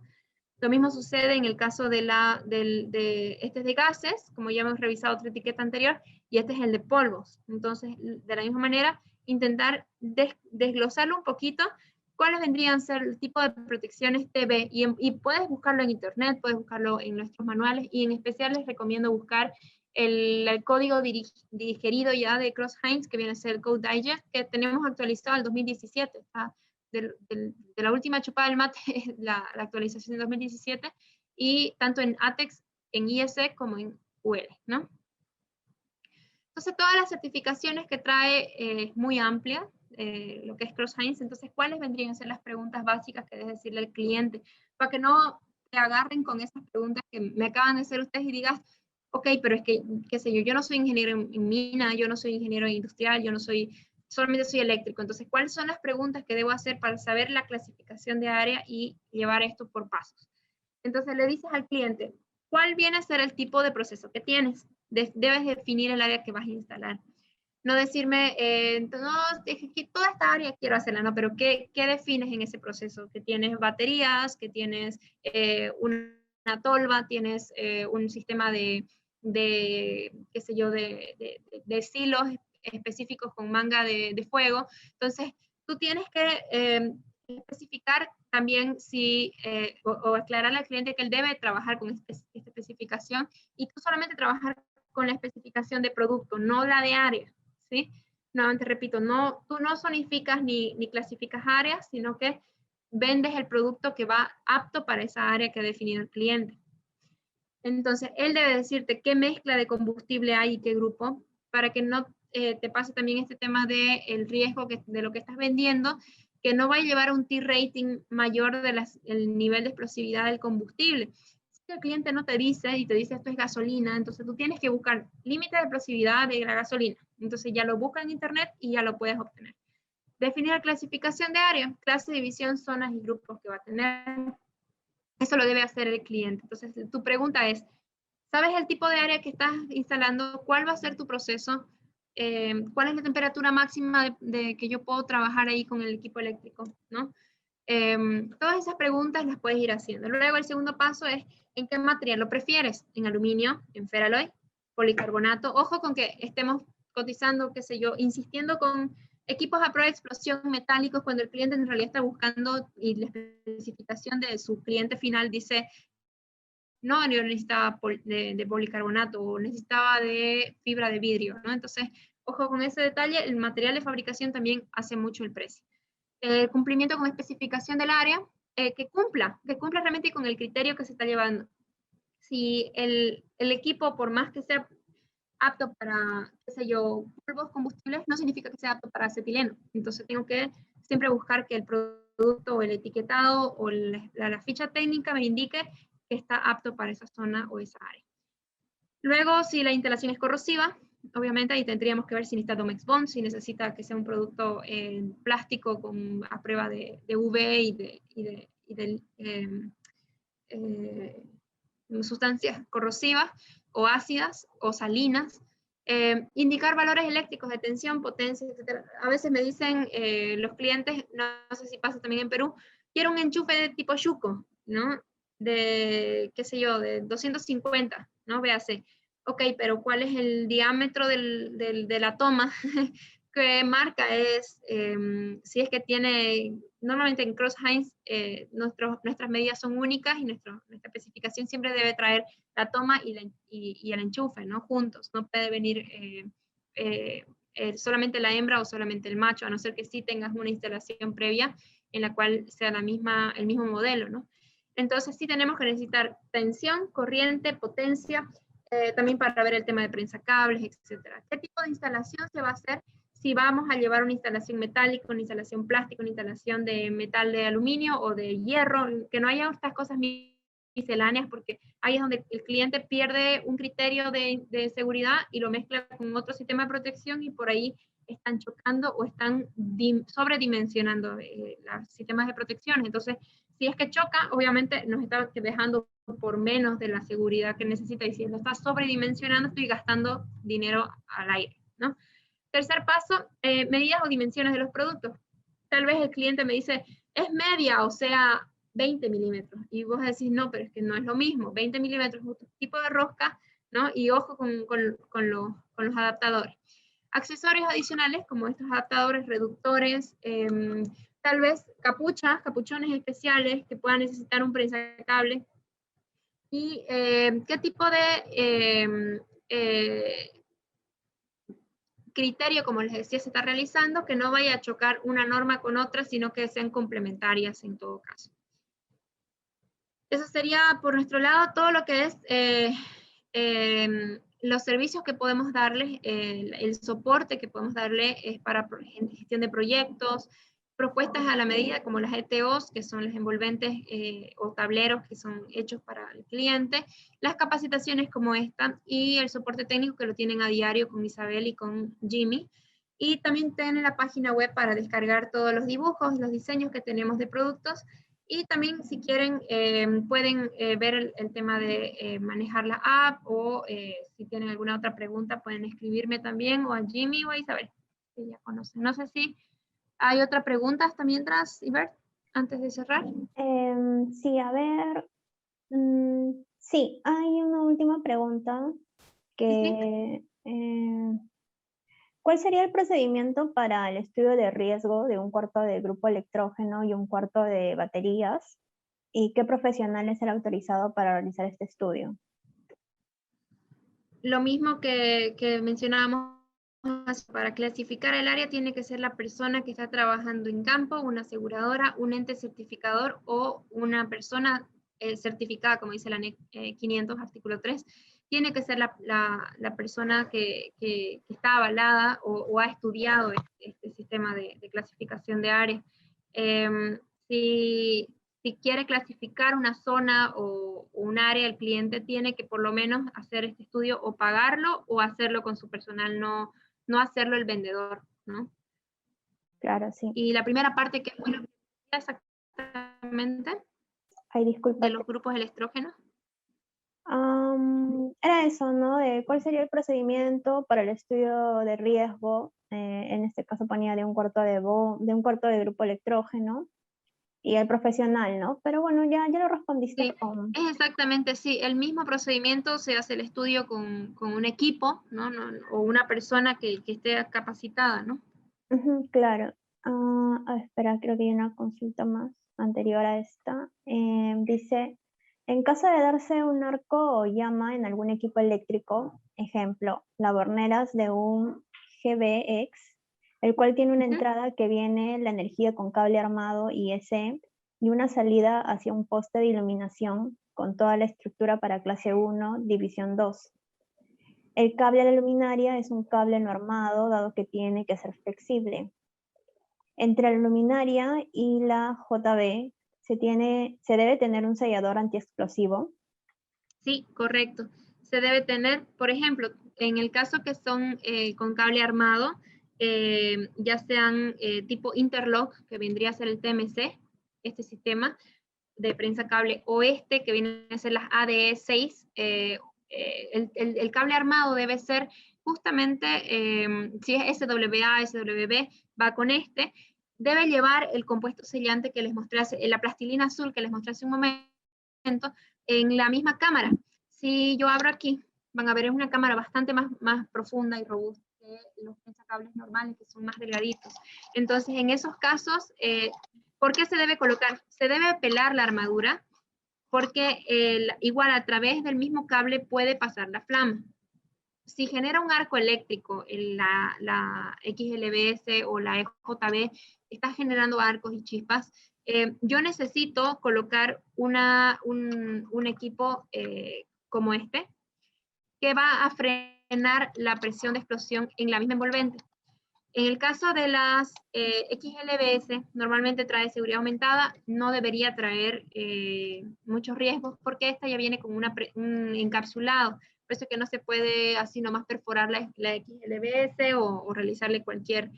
Lo mismo sucede en el caso este es de gases, como ya hemos revisado otra etiqueta anterior, y este es el de polvos. Entonces, de la misma manera, intentar desglosarlo un poquito, cuáles vendrían a ser el tipo de protecciones TB, y puedes buscarlo en internet, puedes buscarlo en nuestros manuales, y en especial les recomiendo buscar el código digerido ya de Crouse-Hinds, que viene a ser el Code Digest, que tenemos actualizado al 2017, ¿está? De la última chupada del mate, la actualización de 2017, y tanto en ATEX, en IEC, como en UL, ¿no? Entonces, todas las certificaciones que trae es muy amplia, lo que es Crouse-Hinds. Entonces, ¿cuáles vendrían a ser las preguntas básicas que debes decirle al cliente? Para que no te agarren con esas preguntas que me acaban de hacer ustedes y digas, ok, pero es que, qué sé yo no soy ingeniero en mina, yo no soy ingeniero industrial, solamente soy eléctrico. Entonces, ¿cuáles son las preguntas que debo hacer para saber la clasificación de área y llevar esto por pasos? Entonces, le dices al cliente, ¿cuál viene a ser el tipo de proceso que tienes? Debes definir el área que vas a instalar. No decirme, no, es que toda esta área quiero hacerla, no, pero ¿qué defines en ese proceso? Que tienes baterías, que tienes una tolva, tienes un sistema de qué sé yo, de silos específicos con manga de fuego. Entonces, tú tienes que especificar también o aclararle al cliente que él debe trabajar con esta especificación, y tú solamente trabajar con la especificación de producto, no la de área, ¿sí? Nuevamente repito, tú no zonificas ni clasificas áreas, sino que vendes el producto que va apto para esa área que ha definido el cliente. Entonces, él debe decirte qué mezcla de combustible hay y qué grupo, para que no te pase también este tema del riesgo de lo que estás vendiendo, que no va a llevar a un T-rating mayor del nivel de explosividad del combustible. Si el cliente no te dice y te dice esto es gasolina, entonces tú tienes que buscar límite de explosividad de la gasolina. Entonces ya lo buscas en internet y ya lo puedes obtener. Definir la clasificación de área, clase, división, zonas y grupos que va a tener. Eso lo debe hacer el cliente. Entonces, tu pregunta es, ¿sabes el tipo de área que estás instalando? ¿Cuál va a ser tu proceso? ¿Cuál es la temperatura máxima de que yo puedo trabajar ahí con el equipo eléctrico? ¿No? Todas esas preguntas las puedes ir haciendo. Luego, el segundo paso es, ¿en qué material lo prefieres? ¿En aluminio? ¿En feraloy? ¿Policarbonato? Ojo con que estemos cotizando, qué sé yo, insistiendo con equipos a prueba de explosión metálicos cuando el cliente en realidad está buscando y la especificación de su cliente final dice, no, yo necesitaba de policarbonato o necesitaba de fibra de vidrio, ¿no? Entonces, ojo con ese detalle, el material de fabricación también hace mucho el precio. Cumplimiento con especificación del área, que cumpla realmente con el criterio que se está llevando. Si el equipo, por más que sea apto para, qué sé yo, polvos combustibles, no significa que sea apto para acetileno. Entonces tengo que siempre buscar que el producto o el etiquetado o la ficha técnica me indique que está apto para esa zona o esa área. Luego, si la instalación es corrosiva, obviamente ahí tendríamos que ver si necesita Domex Bond, si necesita que sea un producto en plástico a prueba de UV y de sustancias corrosivas o ácidas o salinas. Indicar valores eléctricos de tensión, potencia, etc. A veces me dicen los clientes, no sé si pasa también en Perú, quiero un enchufe de tipo Yuko, ¿no? qué sé yo, de 250, ¿no? Véase, ok, pero ¿cuál es el diámetro de la toma? ¿Qué marca es? Si es que tiene, normalmente en Crouse-Hinds nuestras medidas son únicas y nuestra especificación siempre debe traer la toma y el enchufe, ¿no? Juntos, no puede venir solamente la hembra o solamente el macho, a no ser que sí tengas una instalación previa en la cual sea el mismo modelo, ¿no? Entonces sí tenemos que necesitar tensión, corriente, potencia, también para ver el tema de prensacables, etcétera. ¿Qué tipo de instalación se va a hacer? Si vamos a llevar una instalación metálica, una instalación plástica, una instalación de metal de aluminio o de hierro, que no haya estas cosas misceláneas, porque ahí es donde el cliente pierde un criterio de seguridad y lo mezcla con otro sistema de protección y por ahí están chocando o están sobredimensionando los sistemas de protección. Entonces, si es que choca, obviamente nos está dejando por menos de la seguridad que necesita, y si lo está sobredimensionando, estoy gastando dinero al aire, ¿no? Tercer paso, medidas o dimensiones de los productos. Tal vez el cliente me dice, es media, o sea, 20 milímetros. Y vos decís, no, pero es que no es lo mismo. 20 milímetros es otro tipo de rosca, ¿no? Y ojo con los adaptadores. Accesorios adicionales, como estos adaptadores, reductores, tal vez capuchones especiales que puedan necesitar un prensacables. Y qué tipo de criterio, como les decía, se está realizando, que no vaya a chocar una norma con otra, sino que sean complementarias en todo caso. Eso sería por nuestro lado todo lo que es los servicios que podemos darles, el soporte que podemos darle es para gestión de proyectos, propuestas a la medida como las ETOs, que son los envolventes o tableros que son hechos para el cliente, las capacitaciones como esta y el soporte técnico que lo tienen a diario con Isabel y con Jimmy. Y también tienen la página web para descargar todos los dibujos, los diseños que tenemos de productos. Y también si quieren pueden ver el tema de manejar la app o si tienen alguna otra pregunta pueden escribirme también o a Jimmy o a Isabel, que ya conocen. No sé si hay otra pregunta hasta mientras, Ibert, antes de cerrar.
Sí, a ver. Sí, hay una última pregunta que... ¿cuál sería el procedimiento para el estudio de riesgo de un cuarto de grupo electrógeno y un cuarto de baterías? ¿Y qué profesional es el autorizado para realizar este estudio?
Lo mismo que mencionábamos, para clasificar el área tiene que ser la persona que está trabajando en campo, una aseguradora, un ente certificador o una persona certificada, como dice la NEC 500, artículo 3, tiene que ser la persona que está avalada o ha estudiado este sistema de clasificación de áreas. Si quiere clasificar una zona o un área, el cliente tiene que por lo menos hacer este estudio o pagarlo o hacerlo con su personal, no hacerlo el vendedor, ¿no?
Claro, sí.
Y la primera parte que fue exactamente
Ay, disculpa.
de los grupos electrógenos.
Era eso, ¿no? De cuál sería el procedimiento para el estudio de riesgo, en este caso ponía de un cuarto de grupo electrógeno, y el profesional, ¿no? Pero bueno, ya lo respondiste.
Sí, es exactamente, sí, el mismo procedimiento, se hace el estudio con un equipo, ¿no? O una persona que esté capacitada, ¿no?
Claro. Espera, creo que hay una consulta más anterior a esta. Dice, en caso de darse un arco o llama en algún equipo eléctrico, ejemplo, las borneras de un GBX, el cual tiene una entrada que viene la energía con cable armado IEC y una salida hacia un poste de iluminación con toda la estructura para clase 1, división 2. El cable de la luminaria es un cable no armado, dado que tiene que ser flexible. Entre la luminaria y la JB se debe tener un sellador antiexplosivo.
Sí, correcto. Se debe tener, por ejemplo, en el caso que son con cable armado, ya sean tipo interlock, que vendría a ser el TMC, este sistema de prensa cable, o que viene a ser las ADE6, el cable armado debe ser justamente, si es SWA, SWB, va con debe llevar el compuesto sellante que les mostré, la plastilina azul que les mostré hace un momento, en la misma cámara. Si yo abro aquí, van a ver, es una cámara bastante más profunda y robusta que los prensacables normales, que son más delgaditos. Entonces, en esos casos, ¿por qué se debe colocar? Se debe pelar la armadura, porque igual a través del mismo cable puede pasar la flama. Si genera un arco eléctrico en la XLBS o la EJB, está generando arcos y chispas, yo necesito colocar un equipo como este, que va a frenar la presión de explosión en la misma envolvente. En el caso de las XLBS, normalmente trae seguridad aumentada, no debería traer muchos riesgos porque esta ya viene con un encapsulado. Por eso es que no se puede así nomás perforar la XLBS o realizarle cualquier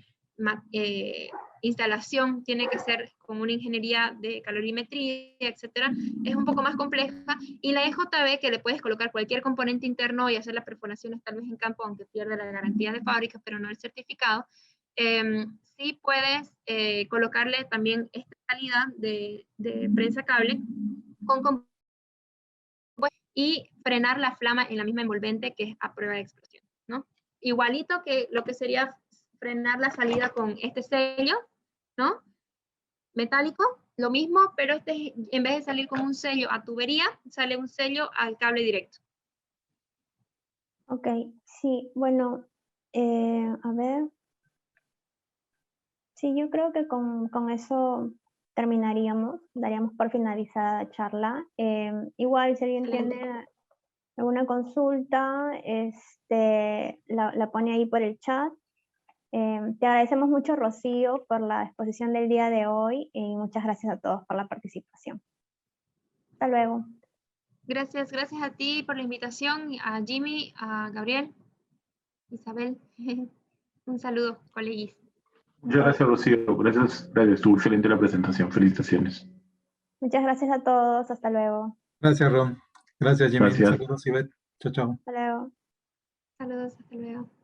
instalación. Tiene que ser con una ingeniería de calorimetría, etcétera. Es un poco más compleja. Y la EJB, que le puedes colocar cualquier componente interno y hacer las perforaciones tal vez en campo, aunque pierde la garantía de fábrica, pero no el certificado. Sí puedes colocarle también esta salida de prensa cable con y frenar la flama en la misma envolvente que es a prueba de explosión, ¿no? Igualito que lo que sería frenar la salida con este sello, ¿no? Metálico, lo mismo, pero este en vez de salir con un sello a tubería, sale un sello al cable directo.
Ok, sí, bueno, a ver. Sí, yo creo que con eso terminaríamos, daríamos por finalizada la charla. Igual, si alguien tiene alguna consulta, la pone ahí por el chat. Te agradecemos mucho, Rocío, por la exposición del día de hoy y muchas gracias a todos por la participación. Hasta luego.
Gracias a ti por la invitación, a Jimmy, a Gabriel, Isabel. Un saludo, coleguis.
Muchas gracias, Rocío. Gracias, estuvo excelente la presentación. Felicitaciones.
Muchas gracias a todos. Hasta luego.
Gracias, Ron. Gracias, Jimmy.
Gracias.
Saludos, Ivette. Chao, chao.
Hasta luego.
Saludos, hasta luego.